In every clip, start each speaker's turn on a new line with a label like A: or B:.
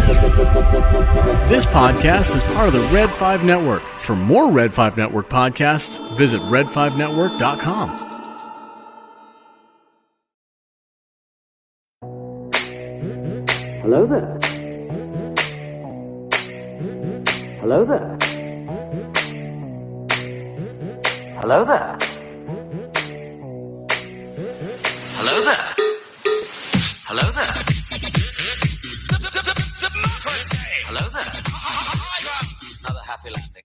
A: This podcast is part of the Red 5 Network. For more Red 5 Network podcasts, visit red5network.com.
B: Hello there. Hello there. Hello there. Hello there. Hello there. Hello there. Another happy landing.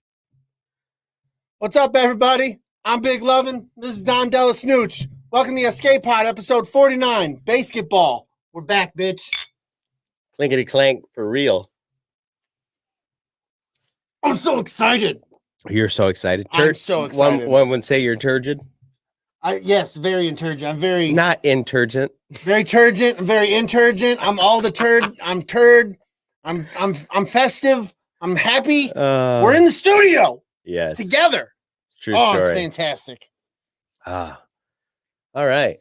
C: What's up, everybody? I'm Big Lovin. This is Don Della Snooch. Welcome to the Escape Pod, episode 49, Baseketball. We're back, bitch.
D: Clinkety clank for real.
C: I'm so excited.
D: You're so excited.
C: I'm so excited.
D: One would say you're turgid.
C: Yes, very inturgent. I'm very
D: Not inturgent.
C: very turgent. I'm very inturgent. I'm all the turd. I'm turd. I'm festive. I'm happy. We're in the studio.
D: Yes.
C: Together.
D: True
C: Oh,
D: story.
C: it's fantastic.
D: All right.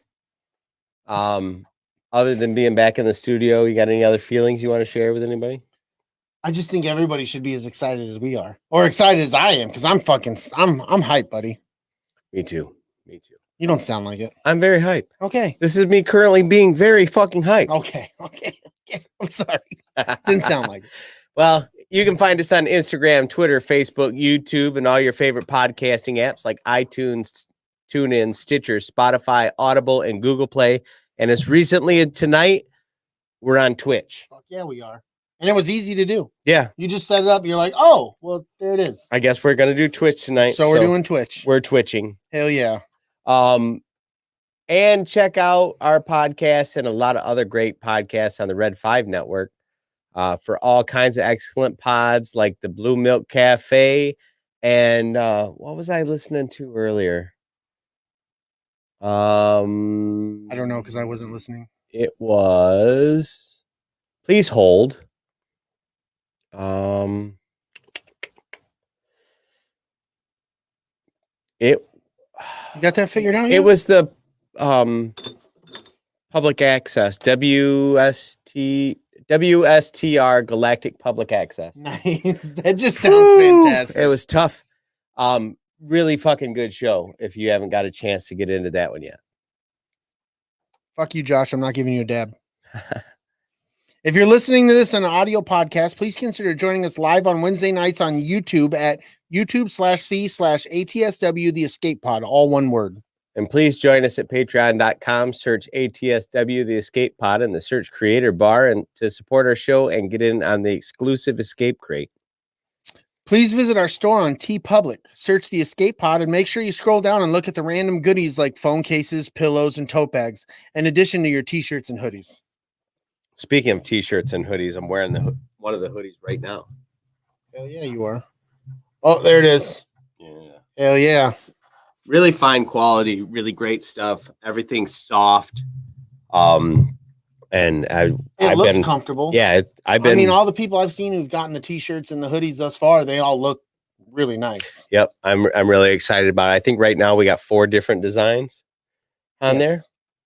D: Other than being back in the studio, you got any other feelings you want to share with anybody?
C: I just think everybody should be as excited as we are, or excited as I am, because I'm hyped, buddy.
D: Me too.
C: You don't sound like it.
D: I'm very hyped.
C: Okay.
D: This is me currently being very fucking hyped.
C: Okay. I'm sorry. Didn't sound like it.
D: Well, you can find us on Instagram, Twitter, Facebook, YouTube, and all your favorite podcasting apps like iTunes, TuneIn, Stitcher, Spotify, Audible, and Google Play. And as recently as tonight, we're on Twitch.
C: Fuck yeah, we are. And it was easy to do.
D: Yeah.
C: You just set it up. You're like, oh, well, there it is.
D: I guess we're going to do Twitch tonight.
C: So we're doing Twitch.
D: We're twitching.
C: Hell yeah.
D: And check out our podcast and a lot of other great podcasts on the Red 5 Network for all kinds of excellent pods like the Blue Milk Cafe. And what was I listening to earlier?
C: I don't know because I wasn't listening.
D: It was Please Hold.
C: You got that figured out?
D: It was the public access, WSTR Galactic Public Access.
C: Nice. That just sounds fantastic.
D: It was tough. Really fucking good show if you haven't got a chance to get into that one yet.
C: Fuck you, Josh. I'm not giving you a dab. If you're listening to this on an audio podcast, please consider joining us live on Wednesday nights on YouTube at YouTube/C/ATSW The Escape Pod, all one word.
D: And please join us at patreon.com, search ATSW The Escape Pod in the search creator bar and to support our show and get in on the exclusive Escape Crate.
C: Please visit our store on TeePublic, search The Escape Pod, and make sure you scroll down and look at the random goodies like phone cases, pillows, and tote bags, in addition to your t-shirts and hoodies.
D: Speaking of t-shirts and hoodies, I'm wearing one of the hoodies right now.
C: Hell yeah, you are. Oh, there it is.
D: Yeah.
C: Hell yeah.
D: Really fine quality, really great stuff. Everything's soft. And I've
C: looks
D: been
C: comfortable.
D: Yeah,
C: I mean, all the people I've seen who've gotten the t-shirts and the hoodies thus far, they all look really nice.
D: Yep, I'm really excited about it. I think right now we got 4 different designs on there.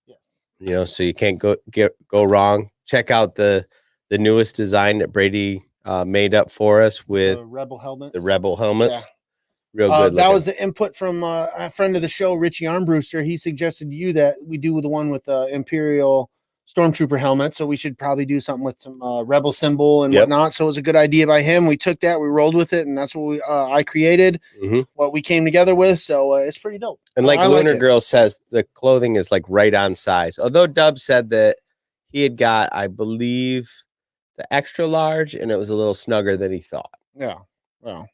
C: Yes.
D: You know, so you can't go wrong. Check out the newest design that Brady made up for us with
C: the Rebel helmets.
D: Yeah. Real good.
C: That was the input from a friend of the show, Richie Armbruster. He suggested to you that we do with the one with the Imperial Stormtrooper helmet. So we should probably do something with some Rebel symbol and whatnot. So it was a good idea by him. We took that, we rolled with it, and that's what I created, what we came together with. So it's pretty dope.
D: And like Lunar Girl says, the clothing is like right on size. Although Dub said that he had got, I believe, the extra large, and it was a little snugger than he thought.
C: Yeah. Well,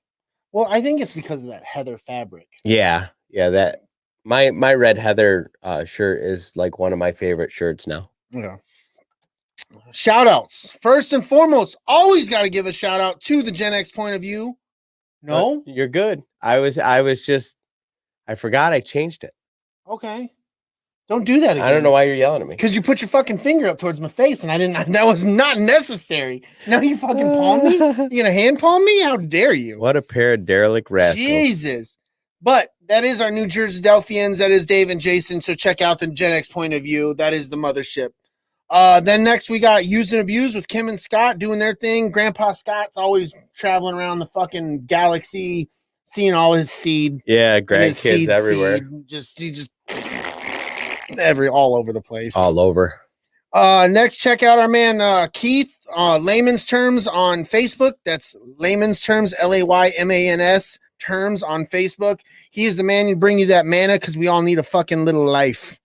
C: I think it's because of that heather fabric.
D: Yeah. That my red heather shirt is like one of my favorite shirts now.
C: Yeah. Shout outs. First and foremost, always got to give a shout out to the Gen X point of view. No,
D: you're good. I forgot I changed it.
C: Okay. Don't do that again.
D: I don't know why you're yelling at me.
C: Because you put your fucking finger up towards my face and I didn't. That was not necessary. Now you fucking palm me? You gonna hand palm me? How dare you?
D: What a pair of derelict rascals.
C: Jesus. But that is our New Jersey Delphians. That is Dave and Jason. So check out the Gen X point of view. That is the mothership. Then next we got Use and Abuse with Kim and Scott doing their thing. Grandpa Scott's always traveling around the fucking galaxy, seeing all his seed.
D: Yeah,
C: and his
D: grandkids everywhere.
C: He just all over the place.
D: All over.
C: Next, check out our man Keith, Layman's Terms on Facebook. That's Layman's Terms, LAYMANS Terms on Facebook. He's the man who bring you that mana because we all need a fucking little life.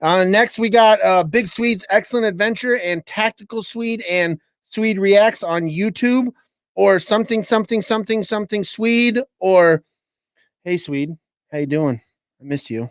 C: Next, we got Big Swede's Excellent Adventure and Tactical Swede and Swede Reacts on YouTube, or something Swede, or hey Swede, how you doing? I miss you.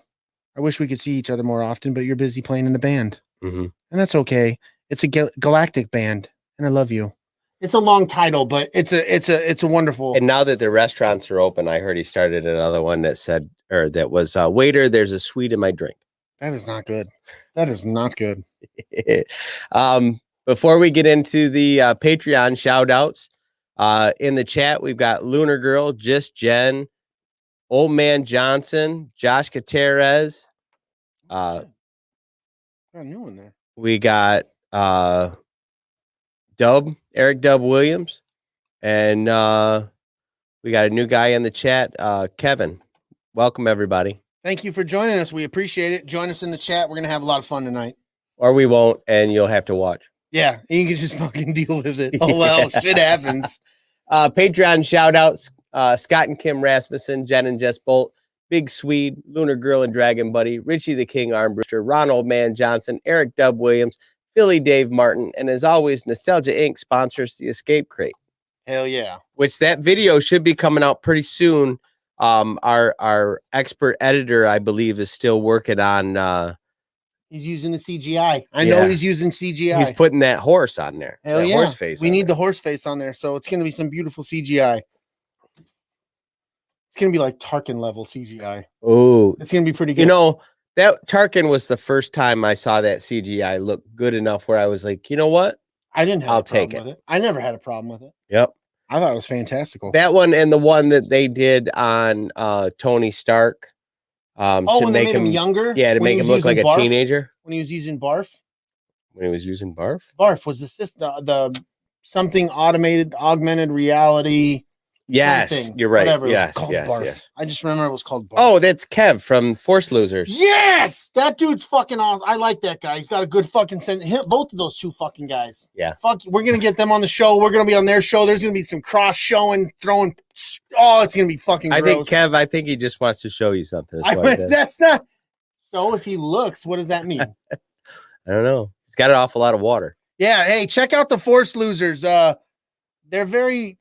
C: I wish we could see each other more often, but you're busy playing in the band.
D: Mm-hmm.
C: And that's okay. It's a galactic band, and I love you. It's a long title, but it's a wonderful.
D: And now that the restaurants are open, I heard he started another one that said, or that was, waiter, there's a sweet in my drink.
C: That is not good. That is not good.
D: Before we get into the Patreon shout outs, in the chat, we've got Lunar Girl, Just Jen, Old Man Johnson, Josh Gutierrez.
C: Got a new one there.
D: We got Eric Dub Williams, and we got a new guy in the chat, Kevin. Welcome, everybody.
C: Thank you for joining us. We appreciate it. Join us in the chat. We're going to have a lot of fun tonight.
D: Or we won't, and you'll have to watch.
C: Yeah, you can just fucking deal with it. Oh, well, shit happens.
D: Patreon shout outs, Scott and Kim Rasmussen, Jen and Jess Bolt, Big Swede, Lunar Girl and Dragon Buddy, Richie the King Armbruster, Ron Old Man Johnson, Eric Dub Williams, Philly Dave Martin, and as always, Nostalgia Inc. sponsors the Escape Crate.
C: Hell yeah.
D: Which that video should be coming out pretty soon. Our expert editor, I believe, is still working on
C: he's using the CGI. I know he's using CGI.
D: He's putting that horse on there.
C: Hell
D: that
C: yeah.
D: Horse face.
C: We need the horse face on there, so it's gonna be some beautiful CGI. It's gonna be like Tarkin level CGI.
D: Oh,
C: it's gonna be pretty good.
D: You know, that Tarkin was the first time I saw that CGI look good enough where I was like, you know what?
C: I didn't have
D: I'll
C: a problem
D: take it.
C: with it. I never had a problem with it.
D: Yep.
C: I thought it was fantastical.
D: That one and the one that they did on Tony Stark.
C: To
D: when
C: make him younger?
D: Yeah, to make him look like a teenager.
C: When he was using barf?
D: When he was using barf?
C: Barf was the something augmented reality.
D: Yes,
C: something,
D: you're right.
C: Whatever.
D: Yes,
C: Barf.
D: yes.
C: I just remember it was called Barf.
D: Oh, that's Kev from Force Losers.
C: Yes! That dude's fucking awesome. I like that guy. He's got a good fucking sense. Both of those two fucking guys.
D: Yeah.
C: Fuck, we're going to get them on the show. We're going to be on their show. There's going to be some cross showing, throwing. Oh, it's going to be fucking gross.
D: I think he just wants to show you something.
C: That's not. So if he looks, what does that mean?
D: I don't know. He's got it off a lot of water.
C: Yeah. Hey, check out the Force Losers. They're very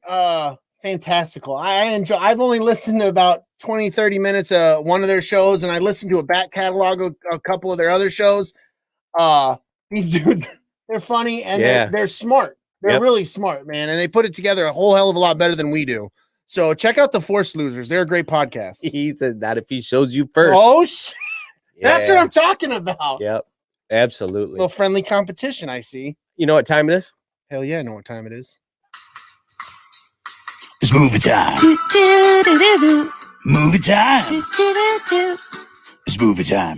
C: fantastical. I've only listened to about 20-30 minutes of one of their shows, and I listened to a back catalog of a couple of their other shows. These dudes, they're funny and they're smart. They're really smart, man, and they put it together a whole hell of a lot better than we do. So check out the Force Losers. They're a great podcast.
D: He says that if he shows you first.
C: Oh shit. That's what I'm talking about.
D: Yep. Absolutely.
C: A little friendly competition, I see.
D: You know what time it is?
C: Hell yeah, I know what time it is.
E: It's movie time. Movie time. It's movie time.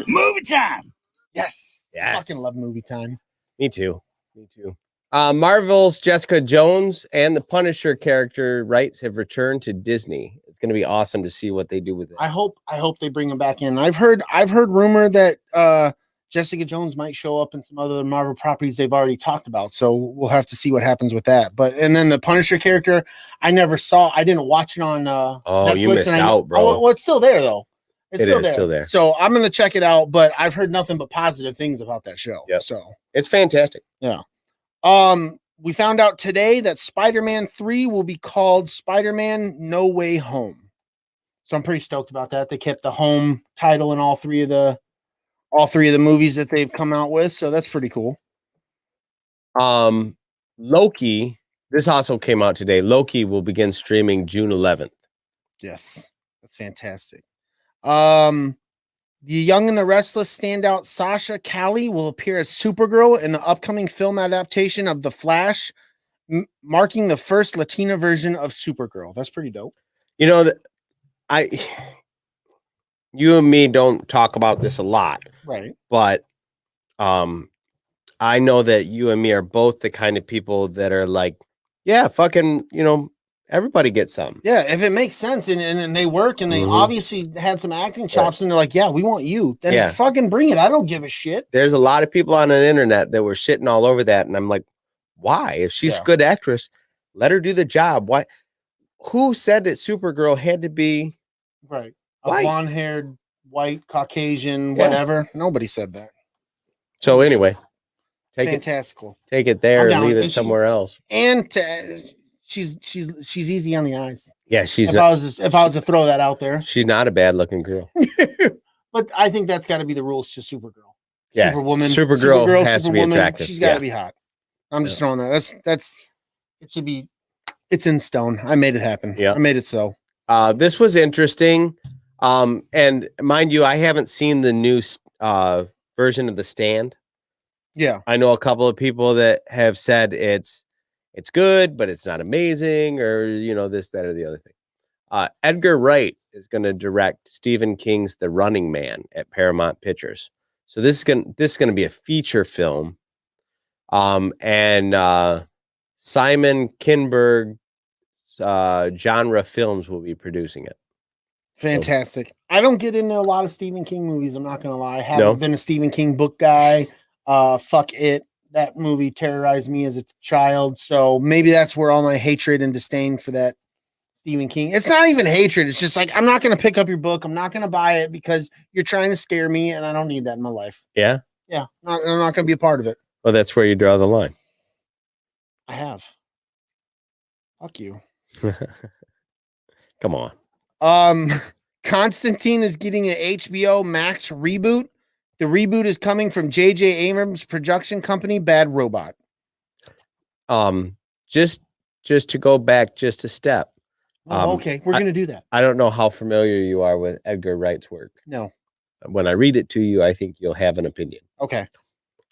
E: Movie time.
C: Yes. I fucking love movie time.
D: Me too. Marvel's Jessica Jones and the Punisher character rights have returned to Disney. It's going to be awesome to see what they do with it.
C: I hope they bring them back in. I've heard rumor that Jessica Jones might show up in some other Marvel properties they've already talked about. So we'll have to see what happens with that. And then the Punisher character, I didn't watch it on Netflix.
D: You missed out, bro.
C: Well, it's still there though.
D: It's still there.
C: So I'm gonna check it out, but I've heard nothing but positive things about that show.
D: Yep.
C: So
D: it's fantastic.
C: Yeah. We found out today that Spider-Man 3 will be called Spider-Man No Way Home. So I'm pretty stoked about that. They kept the home title in all three of the movies that they've come out with. So that's pretty cool.
D: Loki, this also came out today. Loki will begin streaming June 11th.
C: Yes. That's fantastic. The Young and the Restless standout Sasha Calle will appear as Supergirl in the upcoming film adaptation of The Flash, marking the first Latina version of Supergirl. That's pretty dope.
D: You know, you and me don't talk about this a lot,
C: Right.
D: but I know that you and me are both the kind of people that are like, yeah, fucking, everybody gets some.
C: Yeah, if it makes sense and they work and they
D: Mhm.
C: obviously had some acting chops and they're like, yeah, we want you, then
D: Yeah.
C: fucking bring it. I don't give a shit.
D: There's a lot of people on the internet that were shitting all over that, and I'm like, why? If she's
C: Yeah.
D: a good actress, let her do the job. Why? Who said that Supergirl had to be
C: Right. A
D: white?
C: blonde-haired, white, Caucasian,
D: Yeah.
C: whatever. Nobody said that.
D: So anyway, take
C: Fantastical.
D: it there
C: I'm
D: and
C: down.
D: leave
C: And
D: it
C: she's-
D: somewhere else.
C: And she's easy on the eyes.
D: Yeah, she's
C: If I was to throw that out there.
D: she's not a bad looking girl.
C: But I think that's got to be the rules to Supergirl.
D: Yeah,
C: Superwoman.
D: Supergirl has to be
C: Superwoman,
D: attractive.
C: She's got to
D: Yeah.
C: be hot. I'm just throwing that. That's it should be. It's in stone. I made it happen.
D: Yeah.
C: I made it so.
D: This was interesting. And mind you, I haven't seen the new version of The Stand.
C: Yeah.
D: I know a couple of people that have said it's good, but it's not amazing, or this, that, or the other thing. Edgar Wright is going to direct Stephen King's The Running Man at Paramount Pictures. So this is going to be a feature film. And Simon Kinberg genre films will be producing it.
C: Fantastic. I don't get into a lot of Stephen King movies. I'm not gonna lie. I haven't
D: No?
C: been a Stephen King book guy. Fuck It. That movie terrorized me as a child. So maybe that's where all my hatred and disdain for that Stephen King. It's not even hatred. It's just like, I'm not gonna pick up your book. I'm not gonna buy it because you're trying to scare me, and I don't need that in my life.
D: Yeah.
C: Yeah, I'm not gonna be a part of it.
D: Well, that's where you draw the line.
C: I have. Fuck you.
D: Come on.
C: Constantine is getting an HBO Max reboot. The reboot is coming from J.J. Abrams' production company, Bad Robot.
D: Just to go back just a step.
C: Okay, we're gonna do that.
D: I don't know how familiar you are with Edgar Wright's work.
C: No.
D: When I read it to you, I think you'll have an opinion.
C: Okay.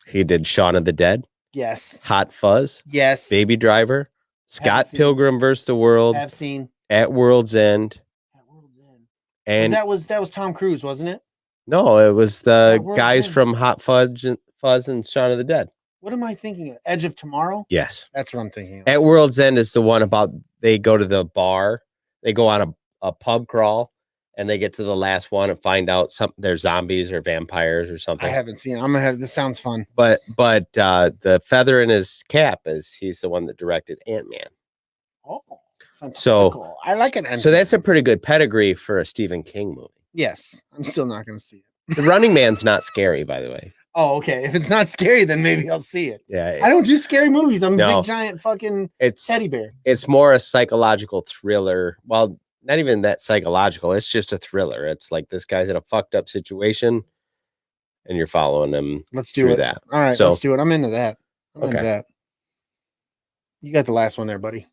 D: He did Shaun of the Dead,
C: Yes.
D: Hot Fuzz,
C: Yes.
D: Baby Driver, Scott
C: seen it.
D: Pilgrim vs. the World,
C: I've seen.
D: At World's End,
C: At World's End.
D: and
C: that was Tom Cruise, wasn't it?
D: no, it was the
C: At World's
D: guys
C: End.
D: from Hot Fuzz and Shaun of the Dead.
C: What am I thinking of? Edge of Tomorrow?
D: Yes.
C: That's what I'm thinking of.
D: At World's End is the one about they go to the bar, they go on a pub crawl, and they get to the last one and find out they're zombies or vampires or something.
C: I haven't seen it. I'm gonna have this sounds fun.
D: But the feather in his cap is he's the one that directed Ant-Man.
C: Oh,
D: So-
C: fantastical. I like it.
D: So that's a pretty good pedigree for a Stephen King movie.
C: yes. I'm still not gonna see it.
D: The Running Man's not scary, by the way.
C: Oh, okay. If it's not scary, then maybe I'll see it.
D: Yeah,
C: I don't do scary movies. I'm a
D: No.
C: big giant fucking
D: it's
C: teddy bear.
D: it's more a psychological thriller. Well, not even that psychological. It's just a thriller. It's like this guy's in a fucked up situation, and you're following him
C: Let's do
D: through
C: it.
D: that.
C: All right,
D: So-
C: let's do it. I'm into that. I'm into
D: Okay.
C: that. You got the last one there, buddy.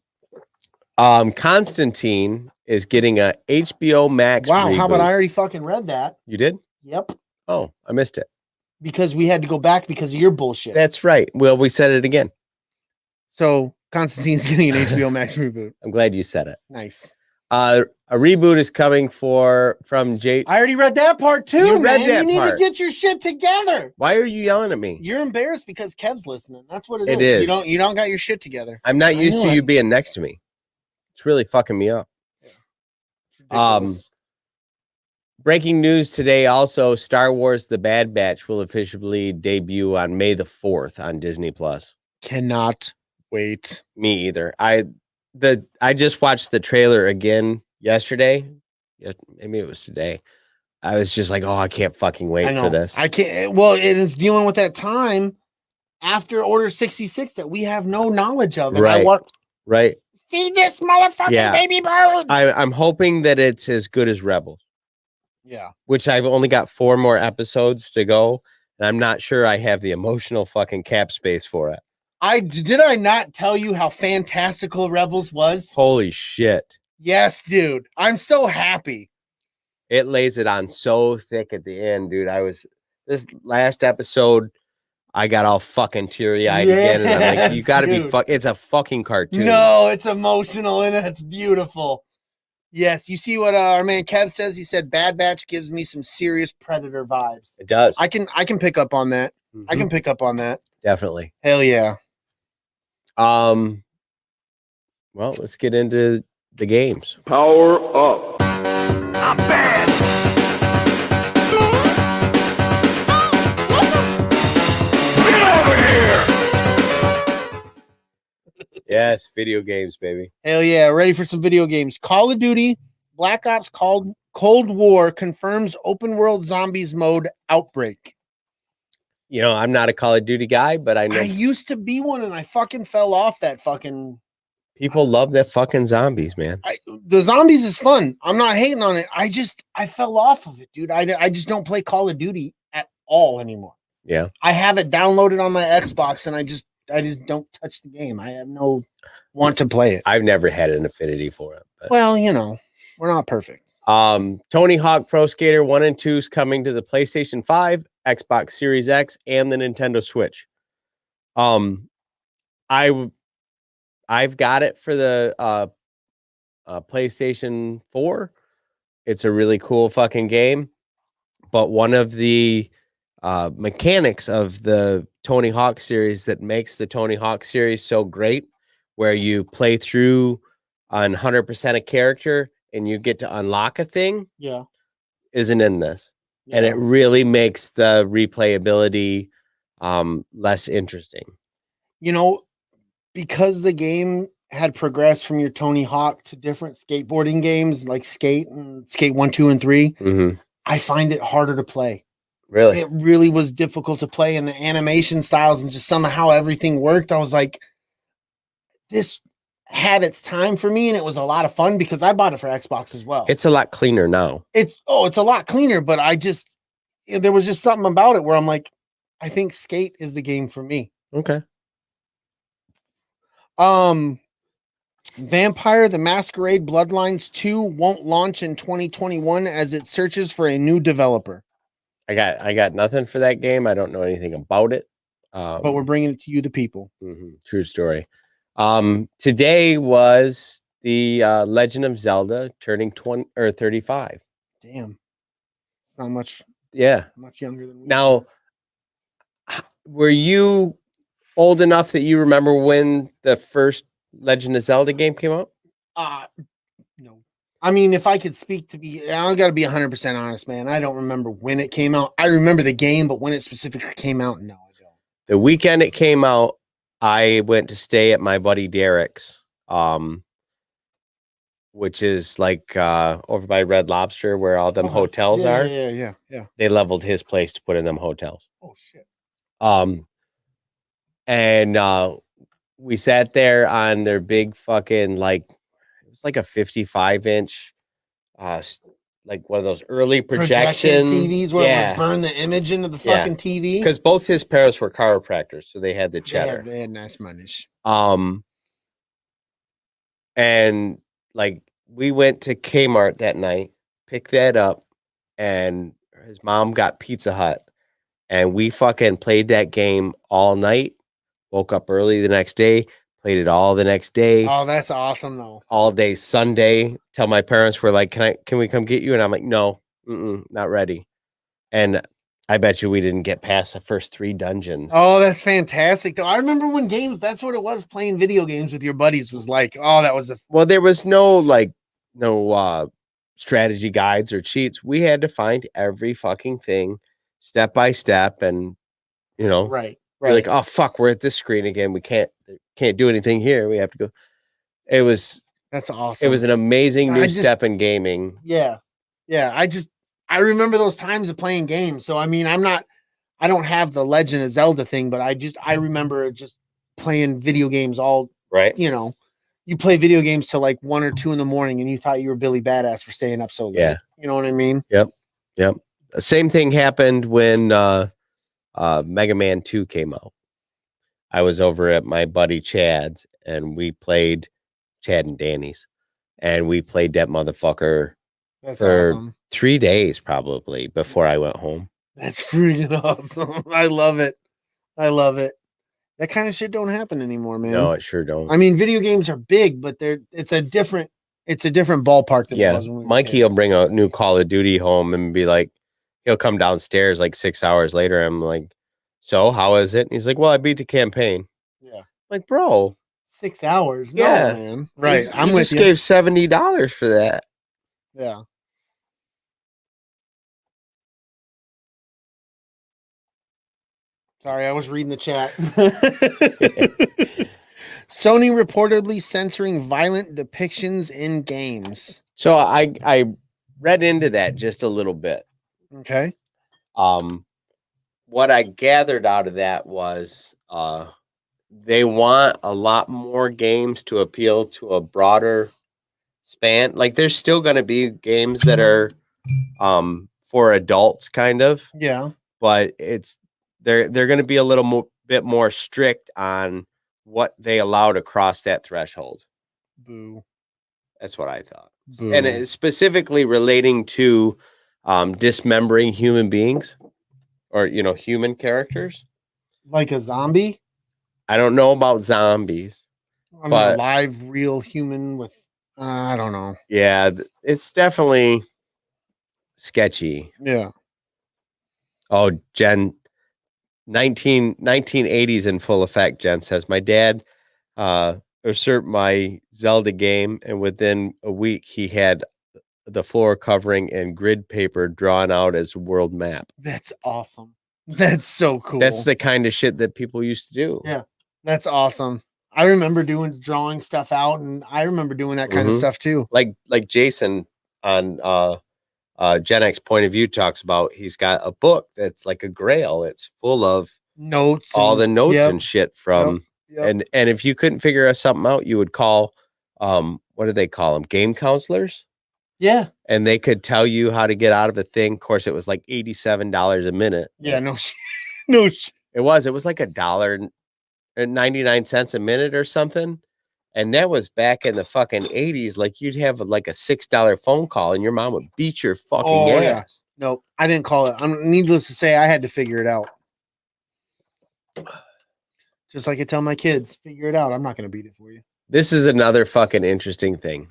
D: Constantine is getting a HBO Max.
C: Wow, how about
D: reboot.
C: I already fucking read that?
D: You did?
C: Yep.
D: Oh, I missed it.
C: Because we had to go back because of your bullshit.
D: That's right. Well, we said it again.
C: So Constantine's getting an HBO Max reboot.
D: I'm glad you said it.
C: Nice.
D: A reboot is coming from Jay.
C: I already read that part too.
D: You read
C: man.
D: that
C: You need
D: part.
C: to get your shit together.
D: Why are you yelling at me?
C: You're embarrassed because Kev's listening. That's what
D: It
C: it
D: is.
C: is. You don't got your shit together.
D: I'm not
C: I
D: used
C: know
D: to
C: it.
D: you being next to me. It's really fucking me up.
C: It's ridiculous.
D: Breaking news today also, Star Wars The Bad Batch will officially debut on May the 4th on Disney Plus.
C: Cannot wait.
D: Me either. I just watched the trailer again yesterday. Yeah, maybe it was today. I was just like, oh, I can't fucking
C: I
D: wait
C: know.
D: for this.
C: I can't. Well, it is dealing with that time after Order 66 that we have no knowledge of. And I
D: Right.
C: want
D: Right.
C: feed this motherfucking
D: Yeah.
C: baby bird.
D: I'm hoping that it's as good as Rebels,
C: Yeah.
D: which I've only got 4 more episodes to go. And I'm not sure I have the emotional fucking cap space for it.
C: Did I not tell you how fantastical Rebels was?
D: Holy shit.
C: Yes, dude. I'm so happy.
D: It lays it on so thick at the end, dude. This last episode, I got all fucking teary-eyed again. And I'm like, you
C: Yes,
D: gotta be
C: dude.
D: it's a fucking cartoon.
C: No, it's emotional and it's beautiful. Yes, you see what our man Kev says. He said Bad Batch gives me some serious Predator vibes.
D: It does.
C: I can pick up on that. I can pick up on that.
D: Definitely.
C: Hell yeah.
D: Well, let's get into the games.
E: Power up.
B: I'm bad. Get over here.
D: Yes, video games, baby.
C: Hell yeah. Ready for some video games. Call of Duty Black Ops Cold War confirms open world zombies mode Outbreak.
D: You know, I'm not a Call of Duty guy, but I know
C: I used to be one and I fucking fell off that fucking.
D: people love that fucking zombies, man.
C: The zombies is fun. I'm not hating on it. I fell off of it, dude. I just don't play Call of Duty at all anymore.
D: Yeah.
C: I have it downloaded on my Xbox and I just don't touch the game. I have no want to play it.
D: I've never had an affinity for it. But.
C: Well, you know, we're not perfect.
D: Tony Hawk Pro Skater 1 and 2 is coming to the PlayStation 5, Xbox Series X, and the Nintendo Switch. I've got it for the PlayStation 4. It's a really cool fucking game. But one of the mechanics of the Tony Hawk series that makes the Tony Hawk series so great, where you play through on 100% a character and you get to unlock a thing,
C: Yeah.
D: isn't in this. Yeah. And it really makes the replayability less interesting.
C: You know, because the game had progressed from your Tony Hawk to different skateboarding games like Skate and Skate 1, 2, and 3, I find it harder to play.
D: Really?
C: It really was difficult to play, and the animation styles and just somehow everything worked. I was like, this had its time for me, and it was a lot of fun because I bought it for Xbox as well.
D: It's a lot cleaner now.
C: It's a lot cleaner, but there was just something about it where I'm like, I think Skate is the game for me.
D: Okay.
C: Vampire the Masquerade Bloodlines 2 won't launch in 2021 as it searches for a new developer.
D: I got nothing for that game. I don't know anything about it.
C: But we're bringing it to you, the people.
D: True story. Today was the Legend of Zelda turning 20 or 35.
C: Damn. It's not much.
D: Yeah.
C: Much younger than me.
D: Now, were you old enough that you remember when the first Legend of Zelda game came out?
C: No. I mean, if I could speak I got to be 100% honest, man. I don't remember when it came out. I remember the game, but when it specifically came out, no, I don't.
D: The weekend it came out, I went to stay at my buddy Derek's, which is like over by Red Lobster where all them hotels are.
C: Yeah.
D: They leveled his place to put in them hotels.
C: Oh, shit.
D: And we sat there on their big fucking, like, it was like a 55-inch, like one of those early projection
C: TVs where it would burn the image into the fucking TV.
D: Because both his parents were chiropractors, so they had the cheddar.
C: They had nice money.
D: And like we went to Kmart that night, picked that up, and his mom got Pizza Hut, and we fucking played that game all night. Woke up early the next day, played it all the next day.
C: Oh, that's awesome though.
D: All day Sunday. Till my parents were like, can we come get you? And I'm like, no, not ready. And I bet you we didn't get past the first 3 dungeons.
C: Oh, that's fantastic though. I remember when that's what it was, playing video games with your buddies was like, oh, that was
D: well, there was no strategy guides or cheats. We had to find every fucking thing step by step, and
C: right.
D: We're like, oh fuck, we're at this screen again. We can't do anything here. We have to go. That's awesome. It was an amazing new step in gaming.
C: Yeah. I remember those times of playing games. So I mean, I don't have the Legend of Zelda thing, but I remember just playing video games all
D: right.
C: You play video games till like 1 or 2 in the morning and you thought you were Billy Badass for staying up so late.
D: Yeah.
C: You know what I mean?
D: Yep. The same thing happened when Mega Man 2 came out. I was over at my buddy Chad's and we played Chad and Danny's, and we played that motherfucker for awesome. 3 days probably before I went home.
C: That's freaking awesome. I love it. That kind of shit don't happen anymore, man.
D: No, it sure don't.
C: I mean, video games are big, but it's a different It's a different ballpark than it
D: Yeah,
C: was when we were
D: Mikey will
C: kids.
D: bring a new Call of Duty home and be like, he'll come downstairs like 6 hours later. I'm like, so how is it? And he's like, well, I beat the campaign.
C: Yeah.
D: Like, bro,
C: 6 hours.
D: Yeah.
C: No, man. Right.
D: you
C: I'm with
D: just
C: you.
D: gave $70 for that.
C: Yeah. Sorry, I was reading the chat. Sony reportedly censoring violent depictions in games.
D: So I read into that just a little bit.
C: Okay.
D: What I gathered out of that was they want a lot more games to appeal to a broader span. Like there's still going to be games that are for adults kind of,
C: Yeah.
D: but they're going to be a little bit more strict on what they allow to cross that threshold.
C: Boo.
D: That's what I thought.
C: Boo.
D: And it's specifically relating to dismembering human beings or, human characters.
C: Like a zombie?
D: I don't know about zombies.
C: I'm
D: But-
C: a live, real human with, I don't know.
D: Yeah, it's definitely sketchy.
C: Yeah.
D: Oh, Jen, 1980s in full effect, Jen says, my dad usurped my Zelda game, and within a week he had the floor covering and grid paper drawn out as a world map.
C: That's awesome. That's so cool.
D: That's the kind of shit that people used to do.
C: Yeah. That's awesome. I remember drawing stuff out, and I remember doing that kind of
D: Mhm.
C: stuff too.
D: Like Jason on Gen X Point of View talks about, he's got a book that's like a grail. It's full of
C: Notes.
D: all the notes
C: Yep.
D: and shit from
C: Yep.
D: and if you couldn't figure something out, you would call what do they call them? Game counselors.
C: Yeah.
D: And they could tell you how to get out of a thing. Of course, it was like $87 a minute.
C: Yeah. No shit. No shit.
D: It was like $1.99 a minute or something. And that was back in the fucking 80s. Like you'd have like a $6 phone call and your mom would beat your fucking
C: Oh,
D: ass.
C: yeah. No, I didn't call it. Needless to say, I had to figure it out. Just like I tell my kids, figure it out. I'm not going to beat it for you.
D: This is another fucking interesting thing.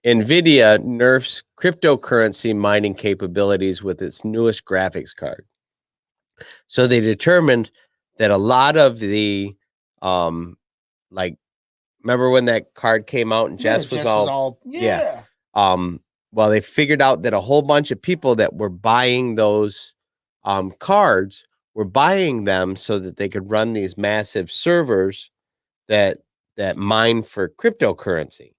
D: NVIDIA nerfs cryptocurrency mining capabilities with its newest graphics card. So they determined that a lot of the, like, remember when that card came out and Jess was all
C: yeah.
D: well, they figured out that a whole bunch of people that were buying those cards were buying them so that they could run these massive servers that mine for cryptocurrency,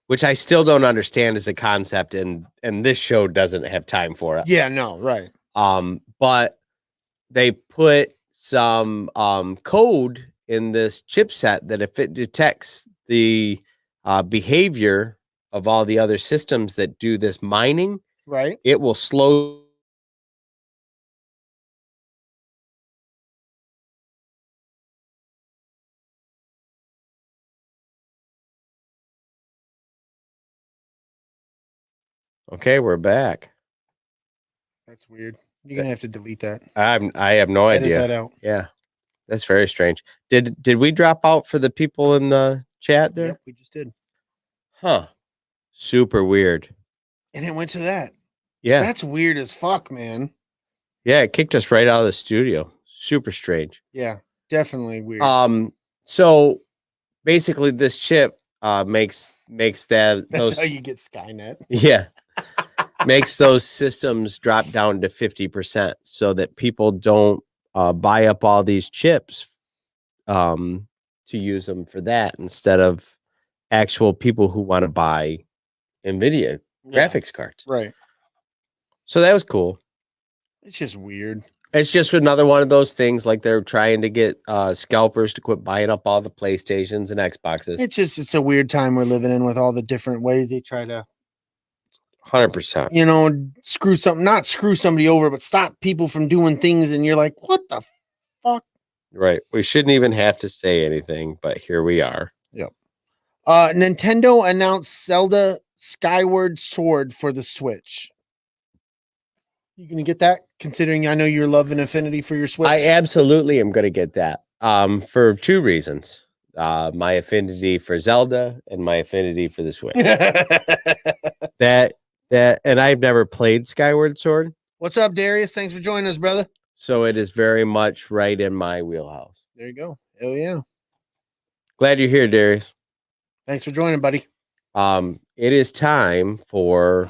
D: which I still don't understand as a concept, and this show doesn't have time for it.
C: Yeah, no, right.
D: But they put some code in this chipset that if it detects the behavior of all the other systems that do this mining,
C: Right.
D: it will slow. Okay, we're back.
C: That's weird. You're going to have to delete that.
D: I have no
C: Edit
D: idea.
C: that out.
D: Yeah, that's very strange. Did we drop out for the people in the chat there?
C: Yep, we just did.
D: Huh. Super weird.
C: And it went to that.
D: Yeah.
C: That's weird as fuck, man.
D: Yeah, it kicked us right out of the studio. Super strange.
C: Yeah, definitely weird.
D: So basically this chip makes that
C: That's
D: those
C: how you get Skynet.
D: yeah. Makes those systems drop down to 50% so that people don't buy up all these chips to use them for that instead of actual people who want to buy NVIDIA graphics cards.
C: Right.
D: So that was cool.
C: It's just weird.
D: It's just another one of those things like they're trying to get scalpers to quit buying up all the PlayStations and Xboxes.
C: It's a weird time we're living in with all the different ways they try to
D: 100%.
C: not screw somebody over, but stop people from doing things. And you're like, what the fuck?
D: Right. We shouldn't even have to say anything, but here we are.
C: Yep. Nintendo announced Zelda Skyward Sword for the Switch. You gonna get that? Considering I know your love and affinity for your Switch.
D: I absolutely am going to get that for two reasons. my affinity for Zelda and my affinity for the Switch. And I've never played Skyward Sword.
C: What's up, Darius? Thanks for joining us, brother.
D: So it is very much right in my wheelhouse.
C: There you go. Hell yeah.
D: Glad you're here, Darius.
C: Thanks for joining, buddy.
D: It is time for...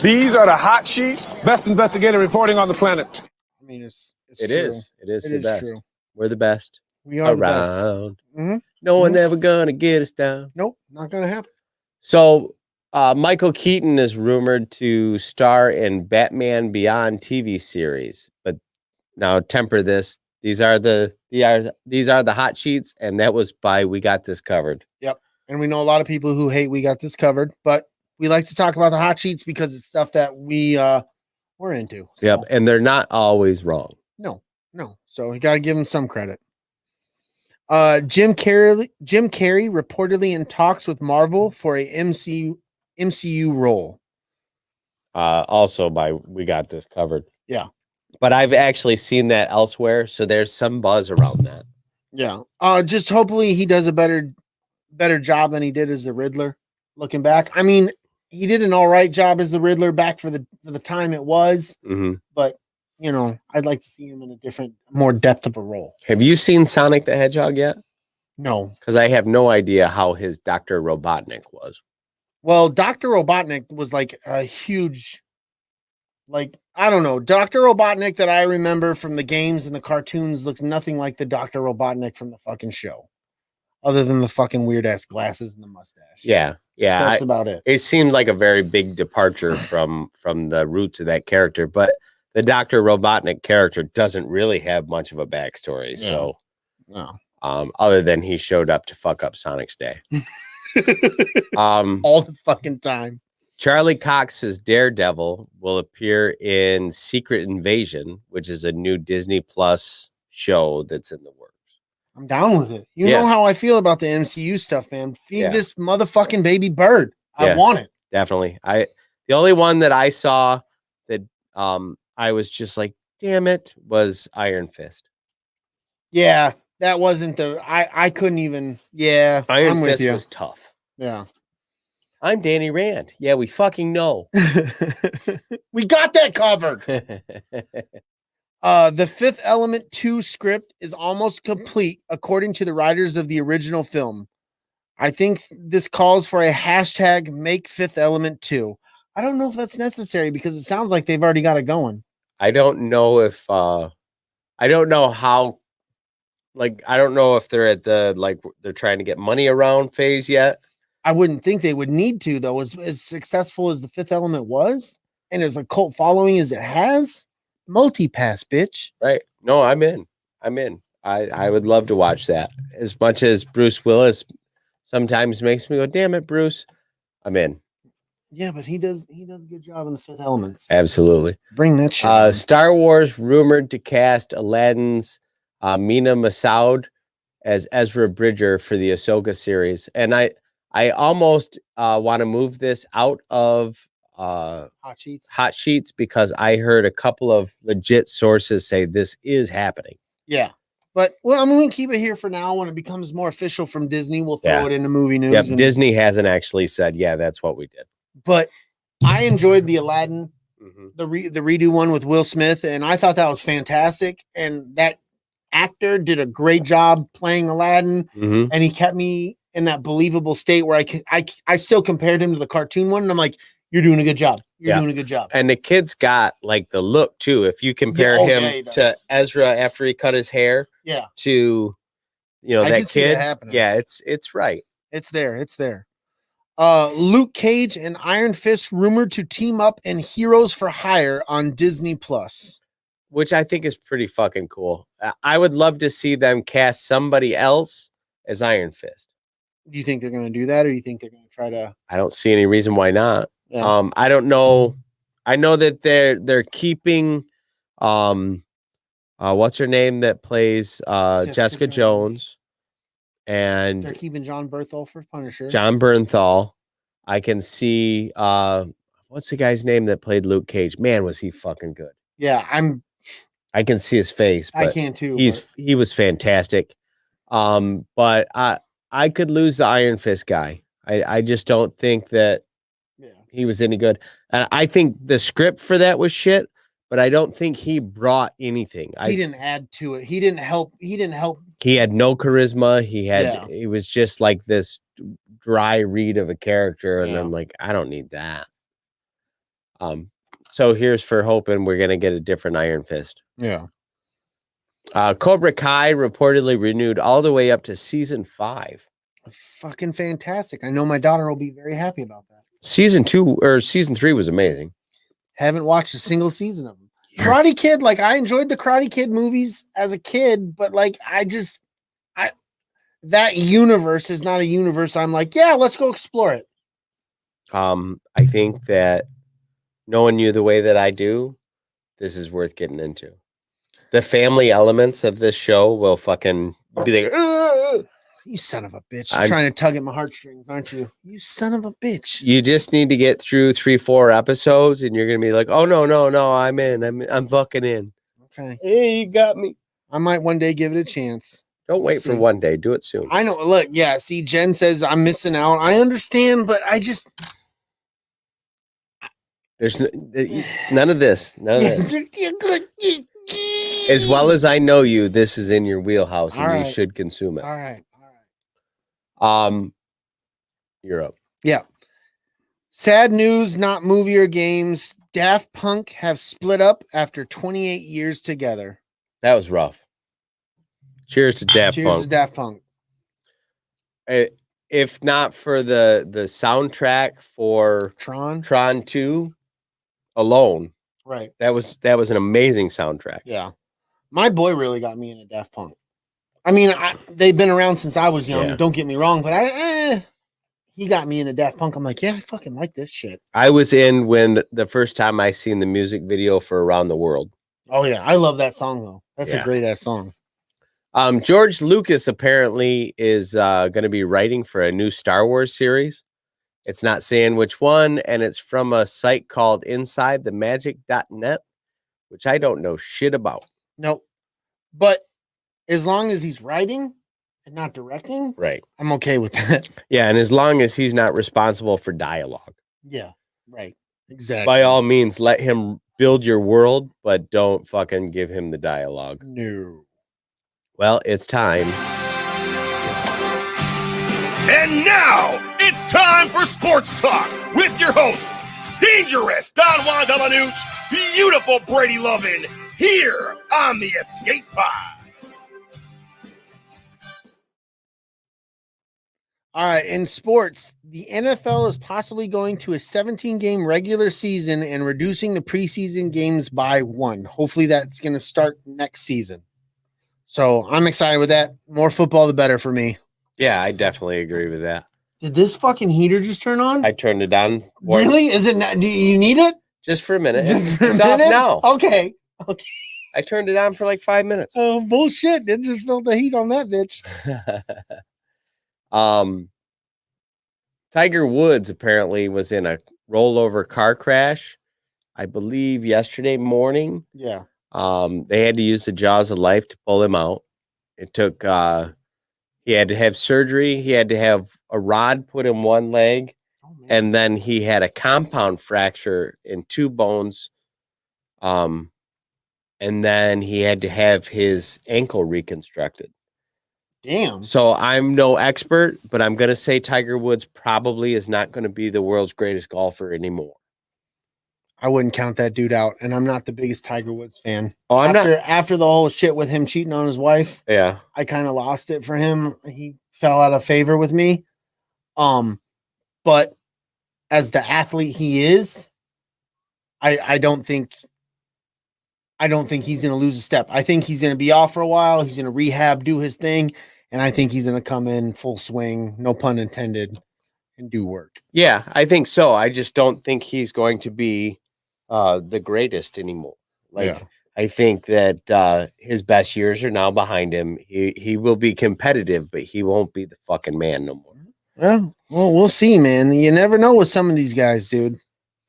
F: These are the hot sheets. Best investigator reporting on the planet.
C: I mean, it's
D: It
C: true.
D: is. It is the best.
C: True.
D: We're the best
C: We are the best.
D: around.
C: Mhm.
D: No one ever gonna get us down.
C: Nope, not gonna happen.
D: So Michael Keaton is rumored to star in Batman Beyond TV series, but now temper this. These are the hot sheets, and that was by We Got This Covered.
C: Yep. And we know a lot of people who hate We Got This Covered, but we like to talk about the hot sheets because it's stuff that we're into. So,
D: Yep, and they're not always wrong.
C: No. So you gotta give him some credit. Jim Carrey reportedly in talks with Marvel for a MCU role.
D: Also by We Got This Covered.
C: Yeah.
D: But I've actually seen that elsewhere, so there's some buzz around that.
C: Yeah. Just hopefully he does a better job than he did as the Riddler. Looking back, I mean, he did an all right job as the Riddler back for the time it was, but you know, I'd like to see him in a different, more depth of a role.
D: Have you seen Sonic the Hedgehog yet?
C: No.
D: Because I have no idea how his Dr. Robotnik was.
C: Well, Dr. Robotnik was like a huge, like, I don't know. Dr. Robotnik that I remember from the games and the cartoons looks nothing like the Dr. Robotnik from the fucking show, other than the fucking weird ass glasses and the mustache.
D: Yeah.
C: That's about it.
D: It seemed like a very big departure from the roots of that character, but the Dr. Robotnik character doesn't really have much of a backstory.
C: Yeah.
D: So,
C: No.
D: Other than he showed up to fuck up Sonic's day.
C: All the fucking time.
D: Charlie Cox's Daredevil will appear in Secret Invasion, which is a new Disney Plus show that's in the works.
C: I'm down with it. You
D: Yeah.
C: know how I feel about the MCU stuff, man. Feed
D: Yeah.
C: this motherfucking baby bird. I
D: Yeah.
C: want it.
D: Definitely. The only one that I saw that I was just like, damn it, was Iron Fist.
C: Yeah, that wasn't the I couldn't even. Yeah,
D: Iron
C: I'm with
D: Fist
C: you.
D: was tough.
C: Yeah.
D: I'm Danny Rand. Yeah, we fucking know.
C: We got that covered. The Fifth Element 2 script is almost complete, according to the writers of the original film. I think this calls for a hashtag make Fifth Element 2. I don't know if that's necessary because it sounds like they've already got it going.
D: I don't know if I don't know how, like, I don't know if they're at the, like, they're trying to get money around phase yet.
C: I wouldn't think they would need to, though. As successful as the Fifth Element was, and as a cult following as it has, multi-pass, bitch.
D: Right. No, I'm in. I would love to watch that. As much as Bruce Willis sometimes makes me go, damn it, Bruce. I'm in.
C: Yeah, but he does a good job in the Fifth Elements.
D: Absolutely.
C: Bring that shit on.
D: Star Wars rumored to cast Aladdin's Mina Massoud as Ezra Bridger for the Ahsoka series. And I almost want to move this out of
C: Hot sheets.
D: because I heard a couple of legit sources say this is happening.
C: Yeah. But well, I mean, we can keep it here for now. When it becomes more official from Disney, we'll throw it into movie news.
D: Yep, Disney hasn't actually said, yeah, that's what we did.
C: But I enjoyed the Aladdin,
D: Mm-hmm.
C: the redo one with Will Smith, and I thought that was fantastic. And that actor did a great job playing Aladdin,
D: Mm-hmm.
C: and he kept me in that believable state where I still compared him to the cartoon one, and I'm like, you're doing a good job. You're doing a good job.
D: And the kid's got like the look too. If you compare him to Ezra after he cut his hair, to
C: I
D: that
C: can see
D: kid,
C: that happening.
D: yeah, it's right.
C: It's there. Luke Cage and Iron Fist rumored to team up in Heroes for Hire on Disney Plus,
D: which I think is pretty fucking cool. I would love to see them cast somebody else as Iron Fist.
C: Do you think they're going to do that, or do you think they're going to try to?
D: I don't see any reason why not.
C: Yeah.
D: I don't know. I know that they're keeping what's her name that plays Jessica Jones, and
C: They're keeping John Bernthal for Punisher.
D: John Bernthal. I can see what's the guy's name that played Luke Cage? Man, was he fucking good.
C: Yeah,
D: I can see his face.
C: I
D: But
C: can too.
D: he was fantastic. But I could lose the Iron Fist guy. I just don't think that he was any good. And I think the script for that was shit, but I don't think he brought anything.
C: He didn't add to it. He didn't help. He
D: had no charisma. He was just like this dry read of a character. And I'm like, I don't need that. So here's for hoping we're going to get a different Iron Fist.
C: Yeah.
D: Cobra Kai reportedly renewed all the way up to season 5.
C: Fucking fantastic. I know my daughter will be very happy about that.
D: Season 2 or season 3 was amazing.
C: Haven't watched a single season of them. Karate Kid, like I enjoyed the Karate Kid movies as a kid, but like that universe is not a universe I'm like, yeah, let's go explore it.
D: I think that knowing you the way that I do, this is worth getting into. The family elements of this show will fucking be like, ugh!
C: You son of a bitch. You're trying to tug at my heartstrings, aren't you? You son of a bitch.
D: You just need to get through 3-4 episodes and you're going to be like, oh, no, I'm in. I'm fucking in.
C: Okay.
D: Hey, you got me.
C: I might one day give it a chance.
D: Don't wait for one day. Do it soon.
C: I know. Look, yeah. See, Jen says I'm missing out. I understand, but I just...
D: There's none of this. None of this. As well as I know you, this is in your wheelhouse and you should consume it.
C: All right.
D: You're up.
C: Yeah. Sad news, not movie or games. Daft Punk have split up after 28 years together.
D: That was rough. Cheers to Daft Punk.
C: Cheers to Daft Punk.
D: If not for the soundtrack for
C: Tron
D: 2 alone,
C: right?
D: That was an amazing soundtrack.
C: Yeah. My boy really got me into Daft Punk. I mean, they've been around since I was young. Yeah. Don't get me wrong, but he got me into Daft Punk. I'm like, yeah, I fucking like this shit.
D: I was in when the first time I seen the music video for Around the World.
C: Oh yeah, I love that song though. That's a great ass song.
D: George Lucas apparently is going to be writing for a new Star Wars series. It's not saying which one, and it's from a site called InsideTheMagic.net, which I don't know shit about.
C: Nope. But as long as he's writing and not directing,
D: right,
C: I'm okay with that.
D: Yeah, and as long as he's not responsible for dialogue.
C: Yeah, right. Exactly.
D: By all means, let him build your world, but don't fucking give him the dialogue.
C: No.
F: Well, it's time. And now it's time for Sports Talk with your hosts, Dangerous Don WandaVision, beautiful Brady Lovin, here on the Escape Pod.
C: All right, in sports, the NFL is possibly going to a 17-game regular season and reducing the preseason games by 1. Hopefully that's going to start next season. So I'm excited with that. More football, the better for me.
D: Yeah, I definitely agree with that.
C: Did this fucking heater just turn on?
D: I turned it on.
C: Really? Is it not? Do you need it?
D: Just for a minute.
C: Just for
D: it's
C: a minute?
D: off now.
C: Okay.
D: I turned it on for like 5 minutes.
C: Oh, bullshit. It just felt the heat on that bitch.
D: Tiger Woods apparently was in a rollover car crash, I believe yesterday morning.
C: Yeah.
D: They had to use the jaws of life to pull him out. It took he had to have surgery, he had to have a rod put in one leg, and then he had a compound fracture in 2 bones. And then he had to have his ankle reconstructed.
C: Damn.
D: So I'm no expert, but I'm going to say Tiger Woods probably is not going to be the world's greatest golfer anymore.
C: I wouldn't count that dude out, and I'm not the biggest Tiger Woods fan.
D: Oh,
C: after the whole shit with him cheating on his wife.
D: Yeah.
C: I kind of lost it for him. He fell out of favor with me. But as the athlete he is, I don't think he's going to lose a step. I think he's going to be off for a while. He's going to rehab, do his thing. And I think he's going to come in full swing, no pun intended, and do work.
D: Yeah, I think so. I just don't think he's going to be the greatest anymore. I think that his best years are now behind him. He will be competitive, but he won't be the fucking man no more.
C: Well, we'll see, man. You never know with some of these guys, dude.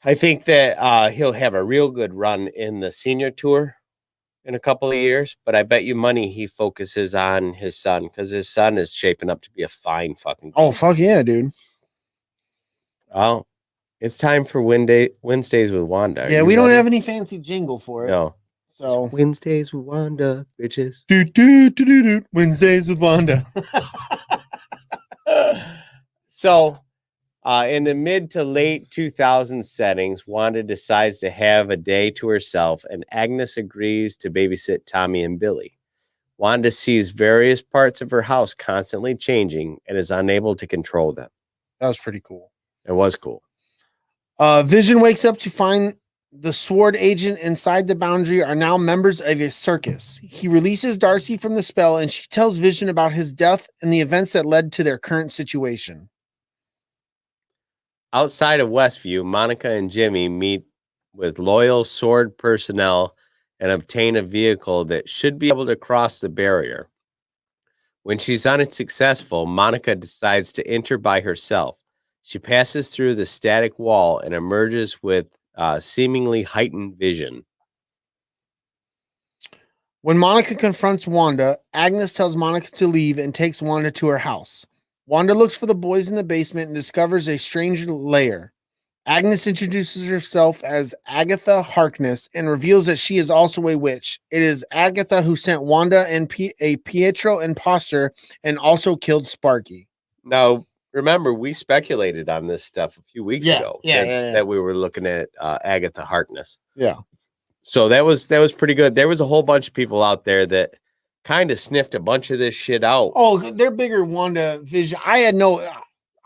D: I think that he'll have a real good run in the senior tour in a couple of years, but I bet you money he focuses on his son because his son is shaping up to be a fine fucking.
C: Oh, fuck yeah, dude.
D: Well, it's time for Wednesdays with Wanda.
C: Yeah, we don't have any fancy jingle for it.
D: No.
C: So
D: Wednesdays with Wanda, bitches.
C: Wednesdays with Wanda.
D: So, in the mid to late 2000s settings, Wanda decides to have a day to herself, and Agnes agrees to babysit Tommy and Billy. Wanda sees various parts of her house constantly changing and is unable to control them.
C: That was pretty cool.
D: It was cool.
C: Vision wakes up to find the sword agent inside the boundary are now members of a circus. He releases Darcy from the spell, and she tells Vision about his death and the events that led to their current situation.
D: Outside of Westview, Monica and Jimmy meet with loyal sword personnel and obtain a vehicle that should be able to cross the barrier. When she's unsuccessful, Monica decides to enter by herself. She passes through the static wall and emerges with seemingly heightened vision.
C: When Monica confronts Wanda, Agnes tells Monica to leave and takes Wanda to her house. Wanda looks for the boys in the basement and discovers a strange lair. Agnes introduces herself as Agatha Harkness and reveals that she is also a witch. It is Agatha who sent Wanda and a Pietro imposter and also killed Sparky.
D: Now, remember, we speculated on this stuff a few weeks ago that we were looking at Agatha Harkness.
C: Yeah.
D: So that was pretty good. There was a whole bunch of people out there that kind of sniffed a bunch of this shit out.
C: Oh, they're bigger WandaVision.